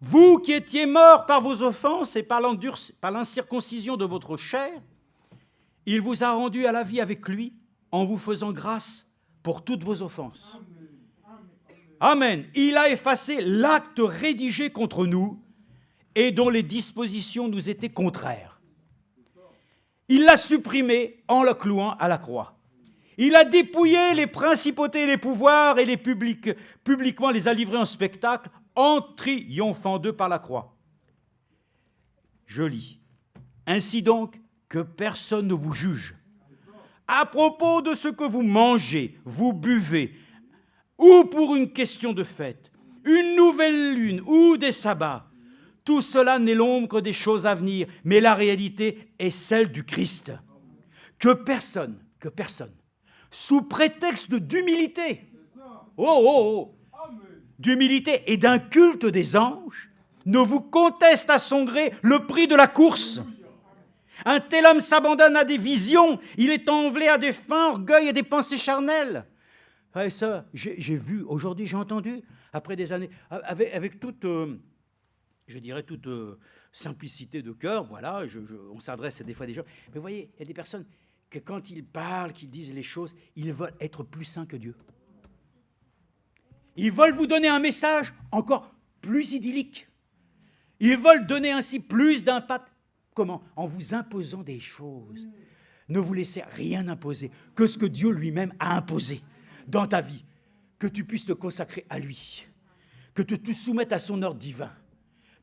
Vous qui étiez morts par vos offenses et par l'incirconcision de votre chair, il vous a rendu à la vie avec lui en vous faisant grâce pour toutes vos offenses. Amen. Il a effacé l'acte rédigé contre nous et dont les dispositions nous étaient contraires. Il l'a supprimé en le clouant à la croix. Il a dépouillé les principautés et les pouvoirs et publiquement les a livrés en spectacle en triomphant d'eux par la croix. Je lis. Ainsi donc, que personne ne vous juge à propos de ce que vous mangez, vous buvez, ou pour une question de fête, une nouvelle lune ou des sabbats, tout cela n'est l'ombre des choses à venir, mais la réalité est celle du Christ. Que personne, sous prétexte d'humilité, d'humilité et d'un culte des anges, ne vous conteste à son gré le prix de la course. Un tel homme s'abandonne à des visions, il est envelé à des fins orgueils et des pensées charnelles. Et ça, j'ai vu, aujourd'hui j'ai entendu, après des années, avec toute, je dirais, toute simplicité de cœur, voilà, on s'adresse à des fois à des gens, mais vous voyez, il y a des personnes que quand ils parlent, qu'ils disent les choses, ils veulent être plus saints que Dieu. Ils veulent vous donner un message encore plus idyllique. Ils veulent donner ainsi plus d'impact. Comment? En vous imposant des choses. Ne vous laissez rien imposer que ce que Dieu lui-même a imposé dans ta vie. Que tu puisses te consacrer à lui. Que tu te soumettes à son ordre divin.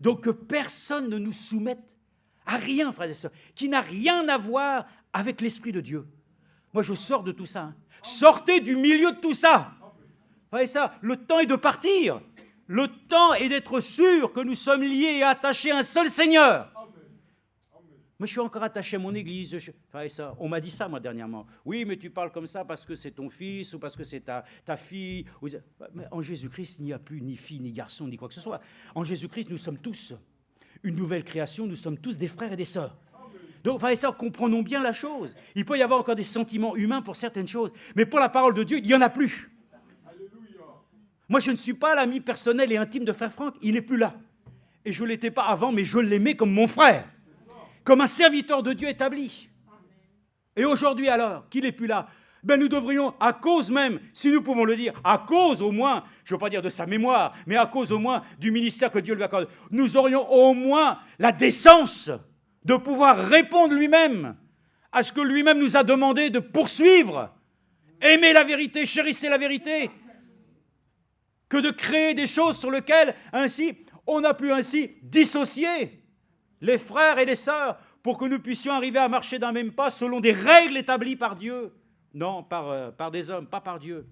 Donc que personne ne nous soumette à rien, frères et sœurs, qui n'a rien à voir avec l'Esprit de Dieu. Moi, je sors de tout ça. Hein. Sortez du milieu de tout ça. Voyez ça, le temps est de partir. Le temps est d'être sûr que nous sommes liés et attachés à un seul Seigneur. Moi, je suis encore attaché à mon église. Ça, on m'a dit ça, moi, dernièrement. Oui, mais tu parles comme ça parce que c'est ton fils ou parce que c'est ta fille. Mais en Jésus-Christ, il n'y a plus ni fille, ni garçon, ni quoi que ce soit. En Jésus-Christ, nous sommes tous une nouvelle création. Nous sommes tous des frères et des sœurs. Donc, frères et sœurs, comprenons bien la chose. Il peut y avoir encore des sentiments humains pour certaines choses. Mais pour la parole de Dieu, il n'y en a plus. Moi, je ne suis pas l'ami personnel et intime de frère Franck. Il n'est plus là. Et je ne l'étais pas avant, mais je l'aimais comme mon frère. Comme un serviteur de Dieu établi. Et aujourd'hui alors, qu'il n'est plus là, nous devrions, à cause même, si nous pouvons le dire, à cause au moins, je ne veux pas dire de sa mémoire, mais à cause au moins du ministère que Dieu lui accorde, nous aurions au moins la décence de pouvoir répondre lui-même à ce que lui-même nous a demandé de poursuivre. Aimez la vérité, chérissez la vérité, que de créer des choses sur lesquelles, ainsi, on a pu ainsi dissocier les frères et les sœurs, pour que nous puissions arriver à marcher d'un même pas selon des règles établies par Dieu. Non, par des hommes, pas par Dieu.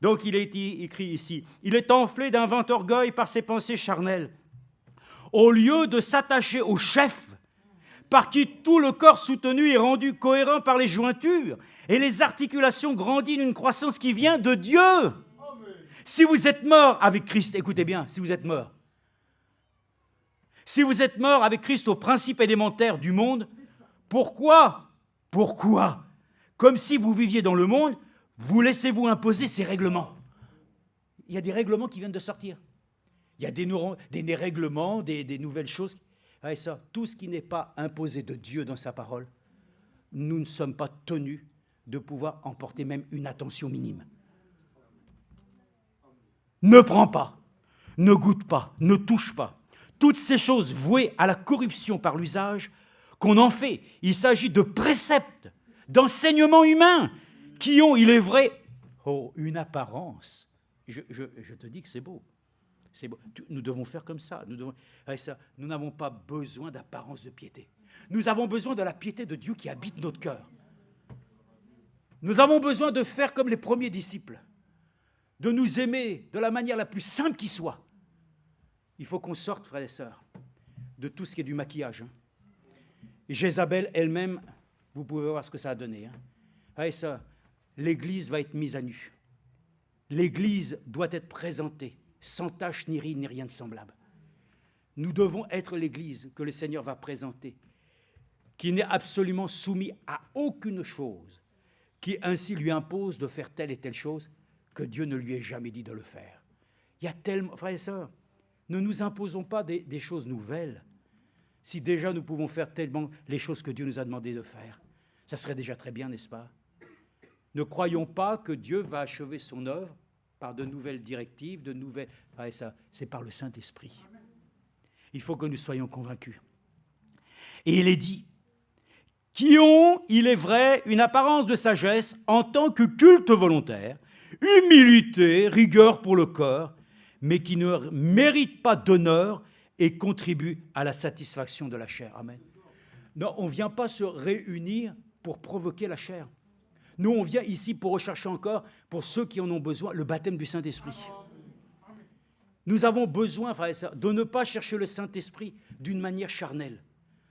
Donc il est écrit ici, il est enflé d'un vain orgueil par ses pensées charnelles. Au lieu de s'attacher au chef, par qui tout le corps soutenu est rendu cohérent par les jointures, et les articulations grandissent d'une croissance qui vient de Dieu. Amen. Si vous êtes mort avec Christ, écoutez bien, si vous êtes mort avec Christ au principe élémentaire du monde, pourquoi, comme si vous viviez dans le monde, vous laissez-vous imposer ces règlements? Il y a des règlements qui viennent de sortir. Il y a des règlements, des nouvelles choses. Et ça, tout ce qui n'est pas imposé de Dieu dans sa parole, nous ne sommes pas tenus de pouvoir en porter même une attention minime. Ne prends pas, ne goûte pas, ne touche pas. Toutes ces choses vouées à la corruption par l'usage qu'on en fait. Il s'agit de préceptes, d'enseignements humains qui ont, il est vrai, une apparence. Je te dis que c'est beau. C'est beau. Nous devons faire comme ça. Nous n'avons pas besoin d'apparence de piété. Nous avons besoin de la piété de Dieu qui habite notre cœur. Nous avons besoin de faire comme les premiers disciples, de nous aimer de la manière la plus simple qui soit. Il faut qu'on sorte, frères et sœurs, de tout ce qui est du maquillage. Jézabel elle-même, vous pouvez voir ce que ça a donné. Frères et sœurs, l'Église va être mise à nu. L'Église doit être présentée, sans tache, ni ride, ni rien de semblable. Nous devons être l'Église que le Seigneur va présenter, qui n'est absolument soumis à aucune chose, qui ainsi lui impose de faire telle et telle chose, que Dieu ne lui ait jamais dit de le faire. Il y a tellement, frères et sœurs, ne nous imposons pas des choses nouvelles. Si déjà nous pouvons faire tellement les choses que Dieu nous a demandé de faire, ça serait déjà très bien, n'est-ce pas? Ne croyons pas que Dieu va achever son œuvre par de nouvelles directives, et ça, c'est par le Saint-Esprit. Il faut que nous soyons convaincus. Et il est dit, qui ont, il est vrai, une apparence de sagesse en tant que culte volontaire, humilité, rigueur pour le corps, mais qui ne méritent pas d'honneur et contribuent à la satisfaction de la chair. Amen. Non, on ne vient pas se réunir pour provoquer la chair. Nous, on vient ici pour rechercher encore, pour ceux qui en ont besoin, le baptême du Saint-Esprit. Nous avons besoin, frères et sœurs, de ne pas chercher le Saint-Esprit d'une manière charnelle.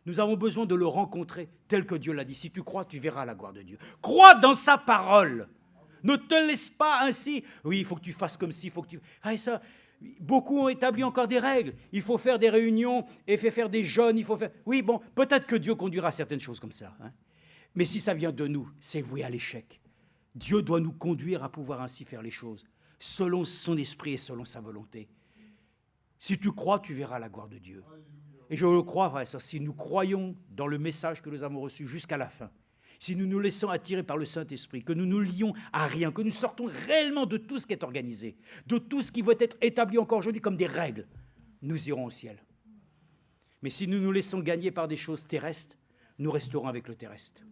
Nous avons besoin de le rencontrer tel que Dieu l'a dit. Si tu crois, tu verras la gloire de Dieu. Crois dans sa parole. Ne te laisse pas ainsi. Oui, il faut que tu fasses comme ci, il faut que tu... Ah, et ça, beaucoup ont établi encore des règles. Il faut faire des réunions et faire des jeûnes. Il faut faire... Oui, bon, peut-être que Dieu conduira certaines choses comme ça. Hein. Mais si ça vient de nous, c'est voué à l'échec. Dieu doit nous conduire à pouvoir ainsi faire les choses, selon son esprit et selon sa volonté. Si tu crois, tu verras la gloire de Dieu. Et je le crois, frère, si nous croyons dans le message que nous avons reçu jusqu'à la fin, si nous nous laissons attirer par le Saint-Esprit, que nous nous lions à rien, que nous sortons réellement de tout ce qui est organisé, de tout ce qui va être établi encore aujourd'hui comme des règles, nous irons au ciel. Mais si nous nous laissons gagner par des choses terrestres, nous resterons avec le terrestre.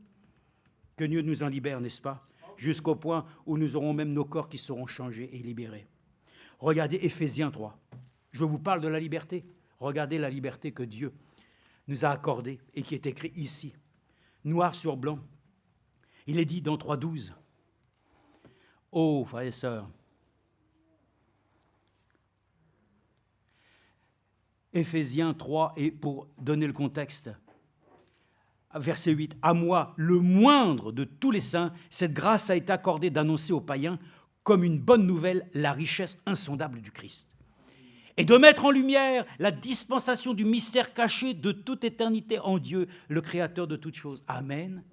Que Dieu nous en libère, n'est-ce pas? Jusqu'au point où nous aurons même nos corps qui seront changés et libérés. Regardez Éphésiens 3. Je vous parle de la liberté. Regardez la liberté que Dieu nous a accordée et qui est écrite ici, noir sur blanc. Il est dit dans 3,12. Oh, frères et sœurs, Éphésiens 3, et pour donner le contexte, verset 8, « À moi, le moindre de tous les saints, cette grâce a été accordée d'annoncer aux païens comme une bonne nouvelle la richesse insondable du Christ. Et de mettre en lumière la dispensation du mystère caché de toute éternité en Dieu, le Créateur de toutes choses. » Amen.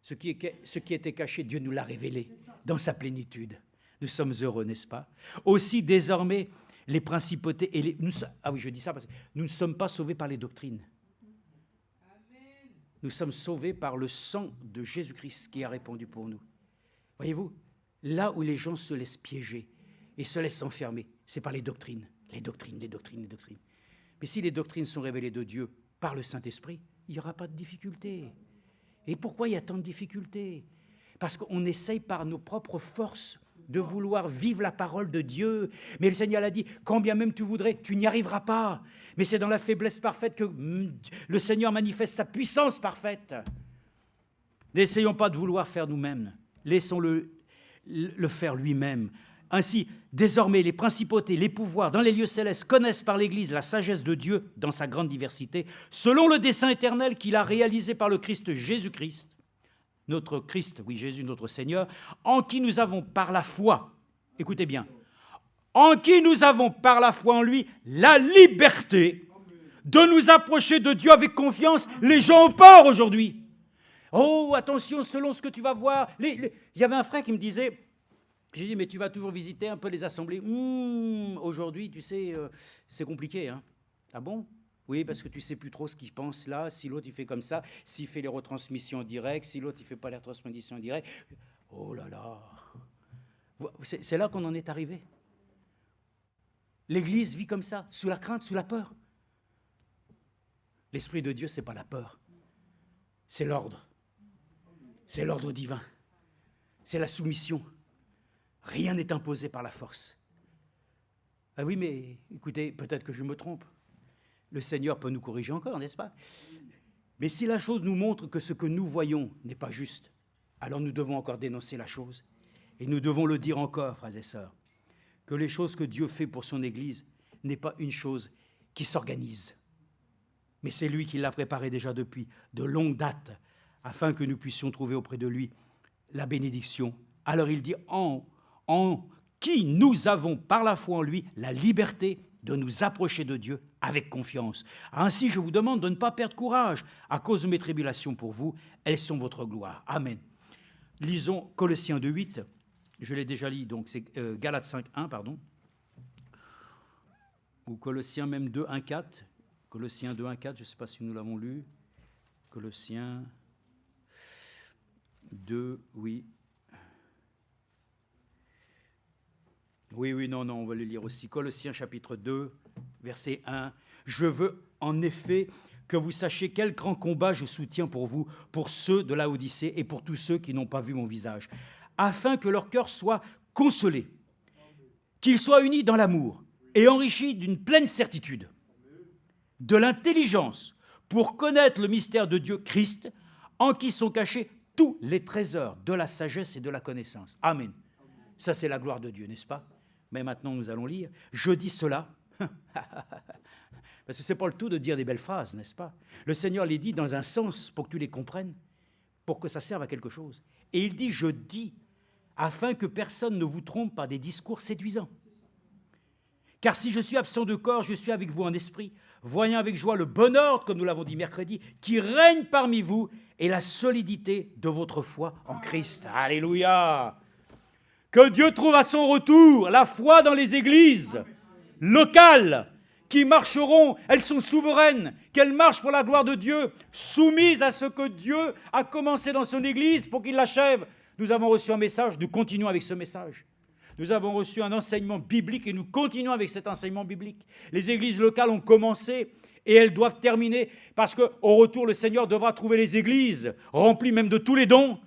Ce qui était caché, Dieu nous l'a révélé dans sa plénitude. Nous sommes heureux, n'est-ce pas? Aussi, désormais, les principautés et les... Ah oui, je dis ça parce que nous ne sommes pas sauvés par les doctrines. Nous sommes sauvés par le sang de Jésus-Christ qui a répandu pour nous. Voyez-vous, là où les gens se laissent piéger et se laissent enfermer, c'est par les doctrines. Les doctrines. Mais si les doctrines sont révélées de Dieu par le Saint-Esprit, il n'y aura pas de difficulté. Et pourquoi il y a tant de difficultés? Parce qu'on essaye par nos propres forces de vouloir vivre la parole de Dieu. Mais le Seigneur l'a dit, quand bien même tu voudrais, tu n'y arriveras pas. Mais c'est dans la faiblesse parfaite que le Seigneur manifeste sa puissance parfaite. N'essayons pas de vouloir faire nous-mêmes. Laissons-le le faire lui-même. Ainsi, désormais, les principautés, les pouvoirs dans les lieux célestes connaissent par l'Église la sagesse de Dieu dans sa grande diversité, selon le dessein éternel qu'il a réalisé par le Christ Jésus-Christ, notre Christ, oui, Jésus notre Seigneur, en qui nous avons par la foi, écoutez bien, en qui nous avons par la foi en lui la liberté de nous approcher de Dieu avec confiance. Les gens ont peur aujourd'hui. Oh, attention, selon ce que tu vas voir. Il y avait un frère qui me disait... J'ai dit, mais tu vas toujours visiter un peu les assemblées. Aujourd'hui, tu sais, c'est compliqué. Hein. Ah bon? Oui, parce que tu ne sais plus trop ce qu'il pense là. Si l'autre, il fait comme ça. S'il fait les retransmissions en direct. Si l'autre, il ne fait pas les retransmissions en direct. Oh là là. C'est là qu'on en est arrivé. L'Église vit comme ça, sous la crainte, sous la peur. L'Esprit de Dieu, ce n'est pas la peur. C'est l'ordre. C'est l'ordre divin. C'est la soumission. Rien n'est imposé par la force. Ah oui, mais écoutez, peut-être que je me trompe. Le Seigneur peut nous corriger encore, n'est-ce pas? Mais si la chose nous montre que ce que nous voyons n'est pas juste, alors nous devons encore dénoncer la chose. Et nous devons le dire encore, frères et sœurs, que les choses que Dieu fait pour son Église n'est pas une chose qui s'organise. Mais c'est lui qui l'a préparée déjà depuis de longue date, afin que nous puissions trouver auprès de lui la bénédiction. Alors il dit en qui nous avons par la foi en lui la liberté de nous approcher de Dieu avec confiance. Ainsi, je vous demande de ne pas perdre courage à cause de mes tribulations pour vous. Elles sont votre gloire. Amen. Lisons Colossiens 2,8. Je l'ai déjà lu, donc c'est Galates 5,1, pardon. Ou Colossiens même 2,1,4. Colossiens 2,1,4, je ne sais pas si nous l'avons lu. Colossiens 2, oui. Oui, non, on va le lire aussi. Colossiens chapitre 2, verset 1. « Je veux en effet que vous sachiez quel grand combat je soutiens pour vous, pour ceux de Laodicée et pour tous ceux qui n'ont pas vu mon visage, afin que leur cœur soit consolé, qu'ils soient unis dans l'amour et enrichis d'une pleine certitude, de l'intelligence pour connaître le mystère de Dieu Christ, en qui sont cachés tous les trésors de la sagesse et de la connaissance. Amen. Ça, c'est la gloire de Dieu, n'est-ce pas? Mais maintenant, nous allons lire. Je dis cela, parce que ce n'est pas le tout de dire des belles phrases, n'est-ce pas? Le Seigneur les dit dans un sens pour que tu les comprennes, pour que ça serve à quelque chose. Et il dit, je dis, afin que personne ne vous trompe par des discours séduisants. Car si je suis absent de corps, je suis avec vous en esprit, voyant avec joie le bon ordre, comme nous l'avons dit mercredi, qui règne parmi vous et la solidité de votre foi en Christ. Alléluia! Que Dieu trouve à son retour la foi dans les églises locales qui marcheront, elles sont souveraines, qu'elles marchent pour la gloire de Dieu, soumises à ce que Dieu a commencé dans son église pour qu'il l'achève. Nous avons reçu un message, nous continuons avec ce message. Nous avons reçu un enseignement biblique et nous continuons avec cet enseignement biblique. Les églises locales ont commencé et elles doivent terminer parce qu'au retour, le Seigneur devra trouver les églises remplies même de tous les dons,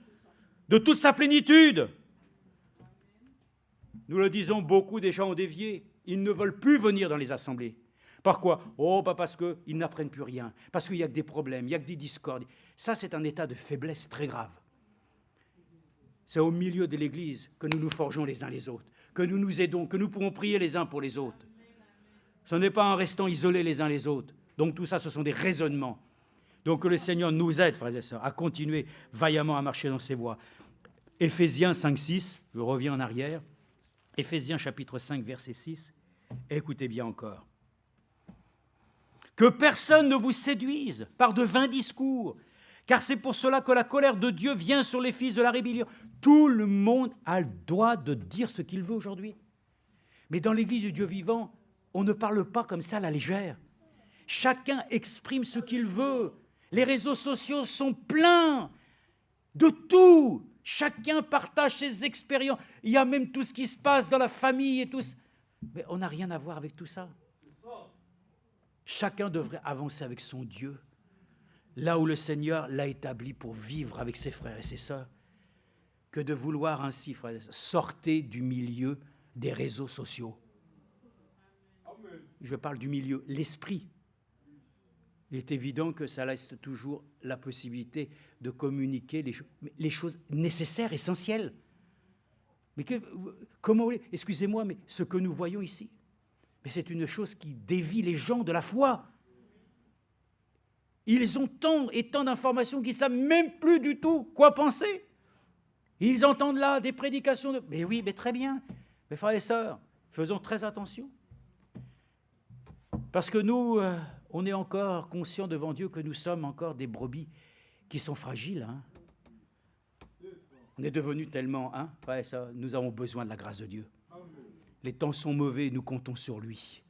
de toute sa plénitude. Nous le disons, beaucoup des gens ont dévié. Ils ne veulent plus venir dans les assemblées. Par quoi? Oh, pas parce qu'ils n'apprennent plus rien, parce qu'il y a que des problèmes, il y a que des discordes. Ça, c'est un état de faiblesse très grave. C'est au milieu de l'Église que nous nous forgeons les uns les autres, que nous nous aidons, que nous pourrons prier les uns pour les autres. Ce n'est pas en restant isolés les uns les autres. Donc tout ça, ce sont des raisonnements. Donc que le Seigneur nous aide, frères et sœurs, à continuer vaillamment à marcher dans ses voies. Éphésiens 5, 6, je reviens en arrière. Éphésiens chapitre 5, verset 6. Écoutez bien encore. Que personne ne vous séduise par de vains discours, car c'est pour cela que la colère de Dieu vient sur les fils de la rébellion. Tout le monde a le droit de dire ce qu'il veut aujourd'hui. Mais dans l'Église du Dieu vivant, on ne parle pas comme ça à la légère. Chacun exprime ce qu'il veut. Les réseaux sociaux sont pleins de tout. Chacun partage ses expériences. Il y a même tout ce qui se passe dans la famille et tout ça. Mais on n'a rien à voir avec tout ça. Chacun devrait avancer avec son Dieu, là où le Seigneur l'a établi pour vivre avec ses frères et ses sœurs, que de vouloir ainsi, frères et sœurs, sortez du milieu des réseaux sociaux. Je parle du milieu, l'esprit. Il est évident que ça laisse toujours la possibilité de communiquer les choses nécessaires, essentielles. Mais comment, excusez-moi, mais ce que nous voyons ici, mais c'est une chose qui dévie les gens de la foi. Ils ont tant et tant d'informations qu'ils ne savent même plus du tout quoi penser. Ils entendent là des prédications de... Mais oui, mais très bien. Mes frères et sœurs, faisons très attention. Parce que nous, on est encore conscients devant Dieu que nous sommes encore des brebis qui sont fragiles. Hein. On est devenus tellement... Hein, frères et sœurs, nous avons besoin de la grâce de Dieu. Les temps sont mauvais, nous comptons sur lui.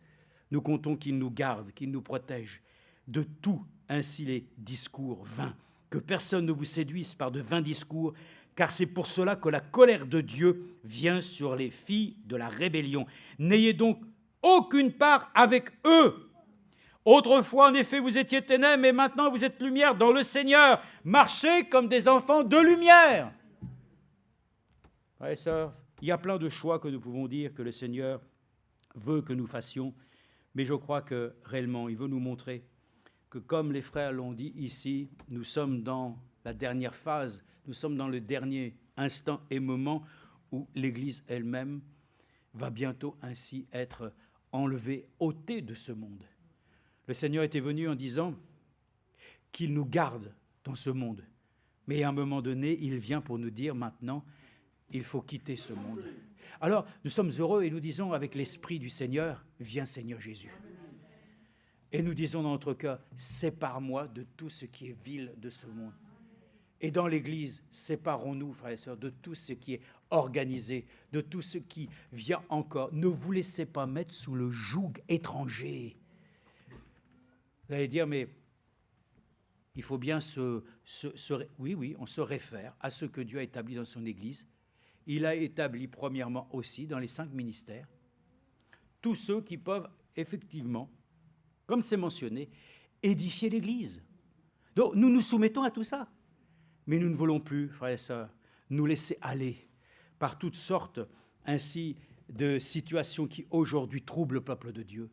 Nous comptons qu'il nous garde, qu'il nous protège de tout, ainsi les discours vains. Que personne ne vous séduise par de vains discours, car c'est pour cela que la colère de Dieu vient sur les filles de la rébellion. N'ayez donc aucune part avec eux. Autrefois, en effet, vous étiez ténèbres, mais maintenant vous êtes lumière dans le Seigneur. Marchez comme des enfants de lumière. Frères et sœurs, il y a plein de choix que nous pouvons dire que le Seigneur veut que nous fassions, mais je crois que réellement, il veut nous montrer que, comme les frères l'ont dit ici, nous sommes dans la dernière phase, nous sommes dans le dernier instant et moment où l'Église elle-même va bientôt ainsi être enlevée, ôtée de ce monde. Le Seigneur était venu en disant qu'il nous garde dans ce monde, mais à un moment donné, il vient pour nous dire maintenant, il faut quitter ce monde. Alors, nous sommes heureux et nous disons avec l'Esprit du Seigneur, viens Seigneur Jésus. Et nous disons dans notre cœur, sépare-moi de tout ce qui est vil de ce monde. Et dans l'Église, séparons-nous, frères et sœurs, de tout ce qui est organisé, de tout ce qui vient encore. Ne vous laissez pas mettre sous le joug étranger. Vous allez dire, mais il faut bien oui, on se réfère à ce que Dieu a établi dans son Église. Il a établi premièrement aussi dans les 5 ministères tous ceux qui peuvent effectivement, comme c'est mentionné, édifier l'Église. Donc nous nous soumettons à tout ça. Mais nous ne voulons plus, frères et sœurs, nous laisser aller par toutes sortes ainsi de situations qui aujourd'hui troublent le peuple de Dieu.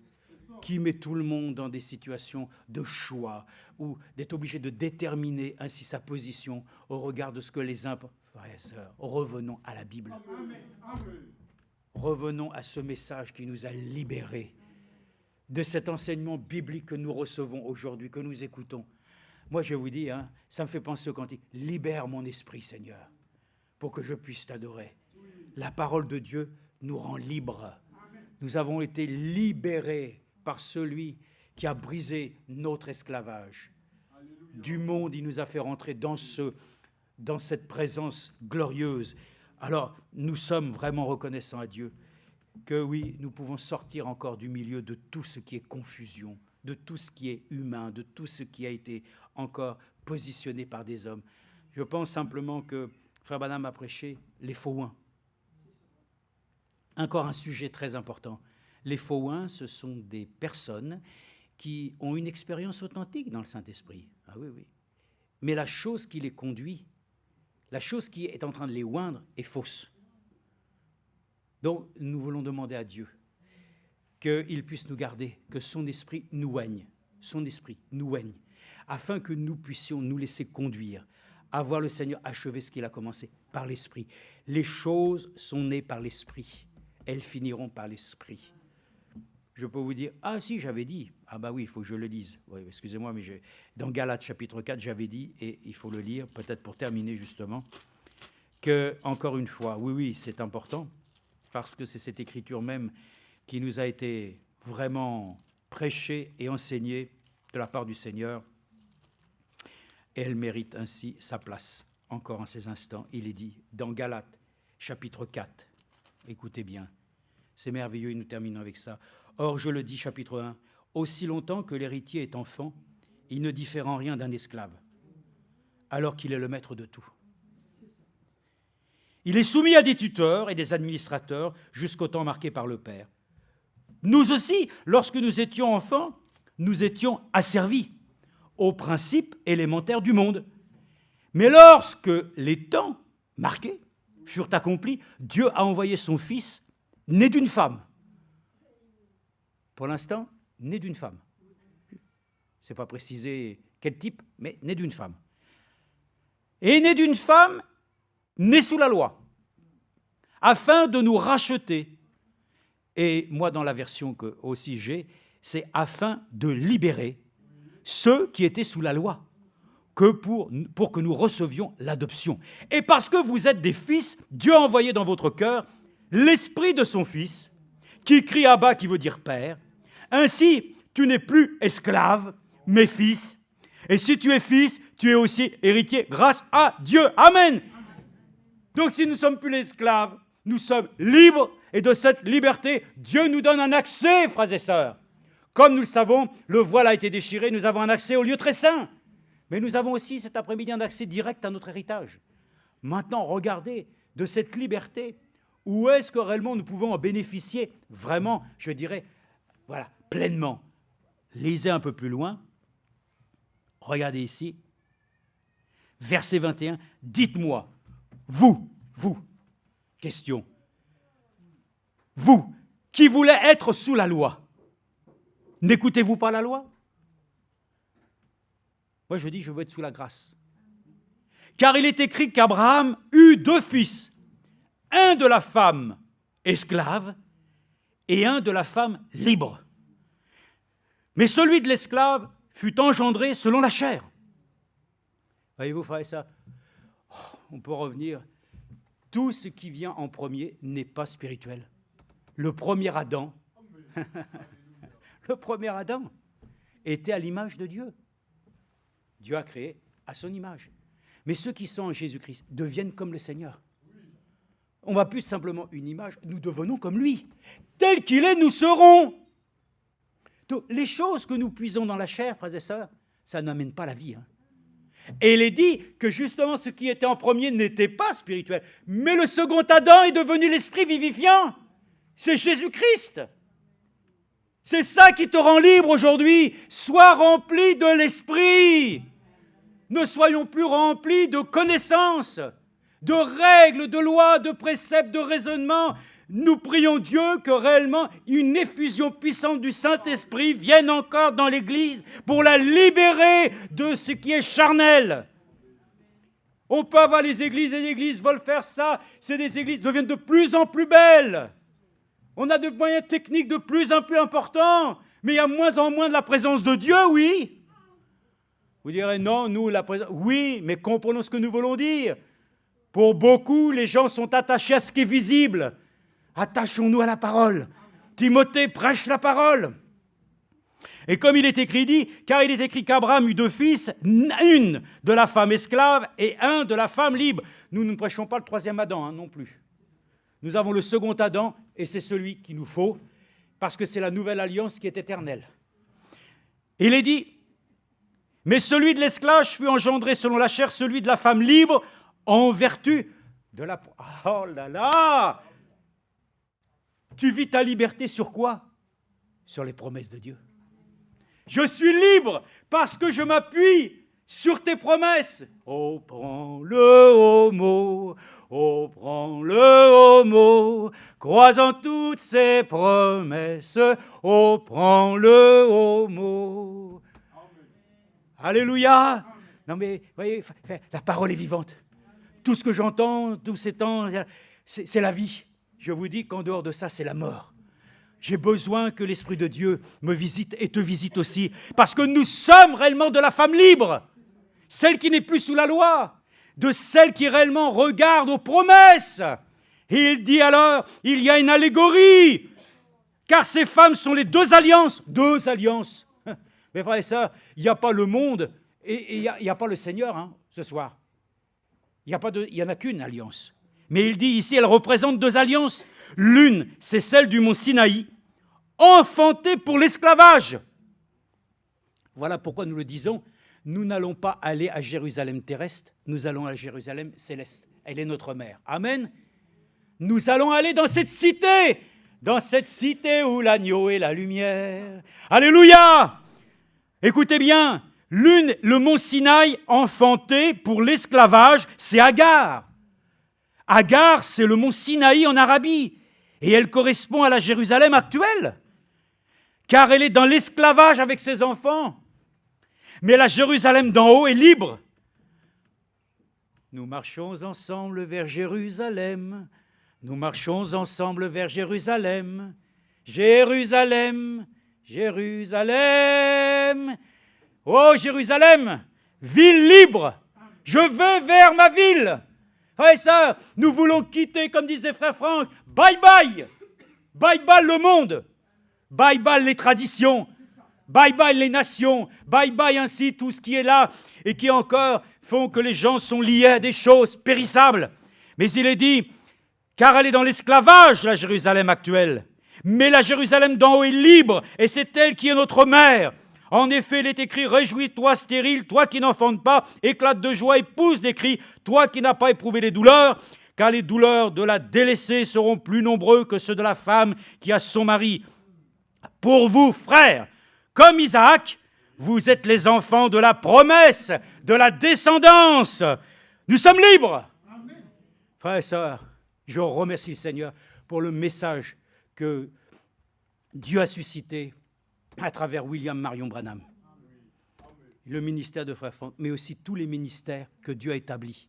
qui met tout le monde dans des situations de choix ou d'être obligé de déterminer ainsi sa position au regard de ce que les uns... Frères et sœurs, revenons à la Bible. Revenons à ce message qui nous a libérés de cet enseignement biblique que nous recevons aujourd'hui, que nous écoutons. Moi, je vous dis, ça me fait penser au cantique. Libère mon esprit, Seigneur, pour que je puisse t'adorer. La parole de Dieu nous rend libres. Nous avons été libérés par celui qui a brisé notre esclavage. Du monde, il nous a fait rentrer dans cette présence glorieuse. Alors, nous sommes vraiment reconnaissants à Dieu que oui, nous pouvons sortir encore du milieu de tout ce qui est confusion, de tout ce qui est humain, de tout ce qui a été encore positionné par des hommes. Je pense simplement que Frère Branham a prêché les faux oins. Encore un sujet très important. Les faux oins, ce sont des personnes qui ont une expérience authentique dans le Saint-Esprit. Ah oui, oui. Mais la chose qui les conduit, la chose qui est en train de les oindre est fausse. Donc, nous voulons demander à Dieu qu'il puisse nous garder, que son esprit nous oigne, afin que nous puissions nous laisser conduire, à voir le Seigneur achever ce qu'il a commencé par l'esprit. Les choses sont nées par l'esprit, elles finiront par l'esprit. Je peux vous dire, ah si, j'avais dit, ah bah oui, il faut que je le lise. Oui, excusez-moi, mais dans Galates chapitre 4, j'avais dit, et il faut le lire, peut-être pour terminer justement, que, encore une fois, oui, c'est important, parce que c'est cette écriture même qui nous a été vraiment prêchée et enseignée de la part du Seigneur, et elle mérite ainsi sa place. Encore en ces instants, il est dit, dans Galates chapitre 4, écoutez bien, c'est merveilleux, et nous terminons avec ça. Or, je le dis, chapitre 1, aussi longtemps que l'héritier est enfant, il ne diffère en rien d'un esclave, alors qu'il est le maître de tout. Il est soumis à des tuteurs et des administrateurs jusqu'au temps marqué par le Père. Nous aussi, lorsque nous étions enfants, nous étions asservis aux principes élémentaires du monde. Mais lorsque les temps marqués furent accomplis, Dieu a envoyé son Fils, né d'une femme. Pour l'instant, né d'une femme. Ce n'est pas précisé quel type, mais né d'une femme. Et né d'une femme, né sous la loi, afin de nous racheter. Et moi, dans la version que aussi j'ai, c'est afin de libérer ceux qui étaient sous la loi, que pour que nous recevions l'adoption. Et parce que vous êtes des fils, Dieu a envoyé dans votre cœur l'esprit de son Fils, qui crie Abba, qui veut dire Père. Ainsi, tu n'es plus esclave, mais fils. Et si tu es fils, tu es aussi héritier grâce à Dieu. Amen. Donc si nous ne sommes plus les esclaves, nous sommes libres. Et de cette liberté, Dieu nous donne un accès, frères et sœurs. Comme nous le savons, le voile a été déchiré, nous avons un accès au lieu très saint. Mais nous avons aussi cet après-midi un accès direct à notre héritage. Maintenant, regardez de cette liberté. Où est-ce que réellement nous pouvons en bénéficier vraiment, je dirais, voilà, pleinement. Lisez un peu plus loin. Regardez ici. Verset 21. Dites-moi, vous, question. Vous, qui voulez être sous la loi, n'écoutez-vous pas la loi? Moi, je dis, je veux être sous la grâce. Car il est écrit qu'Abraham eut 2 fils, un de la femme esclave et un de la femme libre. Mais celui de l'esclave fut engendré selon la chair. Voyez-vous, frère et sœurs, on peut revenir. Tout ce qui vient en premier n'est pas spirituel. Le premier Adam, était à l'image de Dieu. Dieu a créé à son image. Mais ceux qui sont en Jésus-Christ deviennent comme le Seigneur. On ne va plus simplement une image, nous devenons comme lui. Tel qu'il est, nous serons. Donc, les choses que nous puisons dans la chair, frères et sœurs, ça n'amène pas la vie. Et il est dit que justement ce qui était en premier n'était pas spirituel. Mais le second Adam est devenu l'esprit vivifiant. C'est Jésus-Christ. C'est ça qui te rend libre aujourd'hui. Sois rempli de l'esprit. Ne soyons plus remplis de connaissances, de règles, de lois, de préceptes, de raisonnements. Nous prions Dieu que réellement une effusion puissante du Saint-Esprit vienne encore dans l'Église pour la libérer de ce qui est charnel. On peut avoir les églises et les églises veulent faire ça. C'est des églises qui deviennent de plus en plus belles. On a des moyens techniques de plus en plus importants. Mais il y a moins en moins de la présence de Dieu, oui. Vous direz non, nous, la présence... Oui, mais comprenons ce que nous voulons dire. Pour beaucoup, les gens sont attachés à ce qui est visible. Attachons-nous à la parole. Timothée prêche la parole. Et comme il est écrit dit, car il est écrit qu'Abraham eut 2 fils, une de la femme esclave et un de la femme libre. Nous ne prêchons pas le 3e Adam non plus. Nous avons le second Adam et c'est celui qu'il nous faut parce que c'est la nouvelle alliance qui est éternelle. Il est dit, mais celui de l'esclave fut engendré selon la chair, celui de la femme libre en vertu de la... Oh là là! Tu vis ta liberté sur quoi? Sur les promesses de Dieu. Je suis libre parce que je m'appuie sur tes promesses. Oh, prends-le au mot, oh, prends-le au mot, crois en toutes ses promesses, oh, prends-le au mot. Alléluia. Non mais, voyez, la parole est vivante. Tout ce que j'entends, tous ces temps, c'est la vie. Je vous dis qu'en dehors de ça, c'est la mort. J'ai besoin que l'Esprit de Dieu me visite et te visite aussi, parce que nous sommes réellement de la femme libre, celle qui n'est plus sous la loi, de celle qui réellement regarde aux promesses. Et il dit alors, il y a une allégorie, car ces femmes sont les 2 alliances. 2 alliances. Mais frères et sœurs, il n'y a pas le monde et il n'y a pas le Seigneur ce soir. Il n'y en a qu'une alliance. Mais il dit ici, elle représente 2 alliances. L'une, c'est celle du mont Sinaï, enfantée pour l'esclavage. Voilà pourquoi nous le disons, nous n'allons pas aller à Jérusalem terrestre, nous allons à Jérusalem céleste. Elle est notre mère. Amen. Nous allons aller dans cette cité où l'agneau est la lumière. Alléluia. Écoutez bien, le mont Sinaï enfanté pour l'esclavage, c'est Agar. Agar, c'est le mont Sinaï en Arabie, et elle correspond à la Jérusalem actuelle, car elle est dans l'esclavage avec ses enfants. Mais la Jérusalem d'en haut est libre. Nous marchons ensemble vers Jérusalem, nous marchons ensemble vers Jérusalem, Jérusalem, Jérusalem. Oh Jérusalem, ville libre, je vais vers ma ville. Frères et sœurs, nous voulons quitter, comme disait frère Franck, bye bye, bye bye le monde, bye bye les traditions, bye bye les nations, bye bye ainsi tout ce qui est là et qui encore font que les gens sont liés à des choses périssables. Mais il est dit, car elle est dans l'esclavage, la Jérusalem actuelle, mais la Jérusalem d'en haut est libre et c'est elle qui est notre mère. En effet, il est écrit, réjouis-toi stérile, toi qui n'enfantes pas, éclate de joie et pousse des cris, toi qui n'as pas éprouvé les douleurs, car les douleurs de la délaissée seront plus nombreux que ceux de la femme qui a son mari. Pour vous, frères, comme Isaac, vous êtes les enfants de la promesse, de la descendance. Nous sommes libres. Amen. Frères et sœurs, je remercie le Seigneur pour le message que Dieu a suscité à travers William Marion Branham, le ministère de Frère Franck, mais aussi tous les ministères que Dieu a établis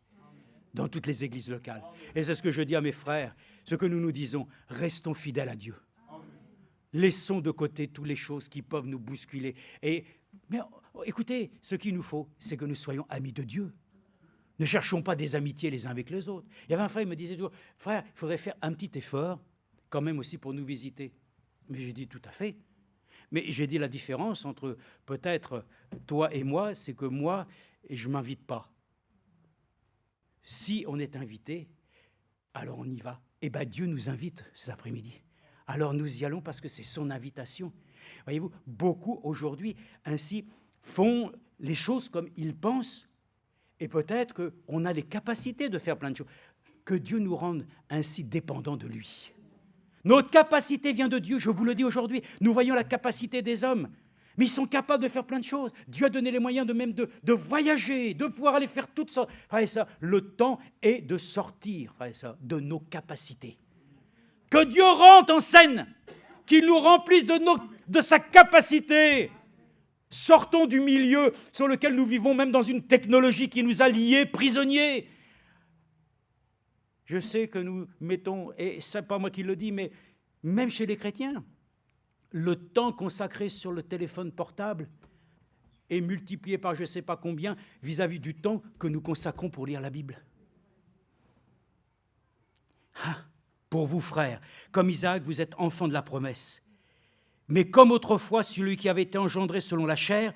dans toutes les églises locales. Et c'est ce que je dis à mes frères, ce que nous nous disons, restons fidèles à Dieu. Laissons de côté toutes les choses qui peuvent nous bousculer. Mais écoutez, ce qu'il nous faut, c'est que nous soyons amis de Dieu. Ne cherchons pas des amitiés les uns avec les autres. Il y avait un frère, il me disait, frère, il faudrait faire un petit effort, quand même aussi pour nous visiter. Mais j'ai dit, tout à fait. Mais j'ai dit la différence entre peut-être toi et moi, c'est que moi, je ne m'invite pas. Si on est invité, alors on y va. Eh bien, Dieu nous invite cet après-midi. Alors nous y allons parce que c'est son invitation. Voyez-vous, beaucoup aujourd'hui, ainsi, font les choses comme ils pensent. Et peut-être qu'on a les capacités de faire plein de choses. Que Dieu nous rende ainsi dépendants de lui. Notre capacité vient de Dieu, je vous le dis aujourd'hui. Nous voyons la capacité des hommes, mais ils sont capables de faire plein de choses. Dieu a donné les moyens de voyager, de pouvoir aller faire toutes sortes. Frère et sœurs, le temps est de sortir, frère et sœurs, de nos capacités. Que Dieu rentre en scène, qu'il nous remplisse de sa capacité. Sortons du milieu sur lequel nous vivons, même dans une technologie qui nous a liés, prisonniers. Je sais que nous mettons, et ce n'est pas moi qui le dis, mais même chez les chrétiens, le temps consacré sur le téléphone portable est multiplié par je ne sais pas combien vis-à-vis du temps que nous consacrons pour lire la Bible. Ah, pour vous, frères, comme Isaac, vous êtes enfants de la promesse. Mais comme autrefois, celui qui avait été engendré selon la chair,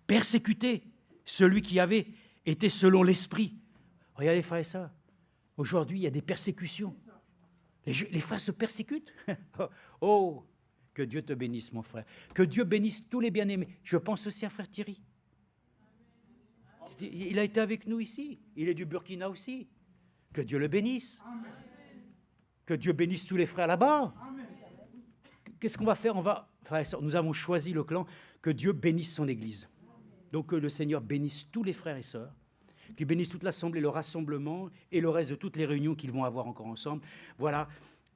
persécuté, celui qui avait été selon l'esprit. Regardez, frères et sœurs, aujourd'hui, il y a des persécutions. Les frères se persécutent. Oh, que Dieu te bénisse, mon frère. Que Dieu bénisse tous les bien-aimés. Je pense aussi à frère Thierry. Il a été avec nous ici. Il est du Burkina aussi. Que Dieu le bénisse. Que Dieu bénisse tous les frères là-bas. Qu'est-ce qu'on va faire? Frères et sœurs, nous avons choisi le clan. Que Dieu bénisse son Église. Donc que le Seigneur bénisse tous les frères et sœurs, qu'il bénisse toute l'assemblée, le rassemblement et le reste de toutes les réunions qu'ils vont avoir encore ensemble. Voilà,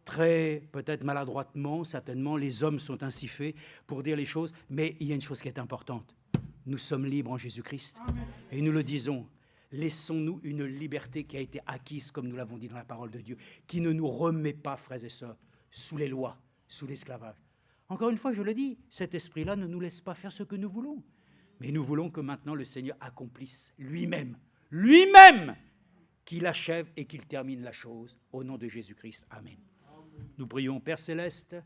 très peut-être maladroitement, certainement, les hommes sont ainsi faits pour dire les choses, mais il y a une chose qui est importante. Nous sommes libres en Jésus-Christ. Et nous le disons, laissons-nous une liberté qui a été acquise, comme nous l'avons dit dans la parole de Dieu, qui ne nous remet pas, frères et sœurs, sous les lois, sous l'esclavage. Encore une fois, je le dis, cet esprit-là ne nous laisse pas faire ce que nous voulons. Mais nous voulons que maintenant le Seigneur accomplisse lui-même, qu'il achève et qu'il termine la chose. Au nom de Jésus-Christ. Amen. Nous prions, Père Céleste.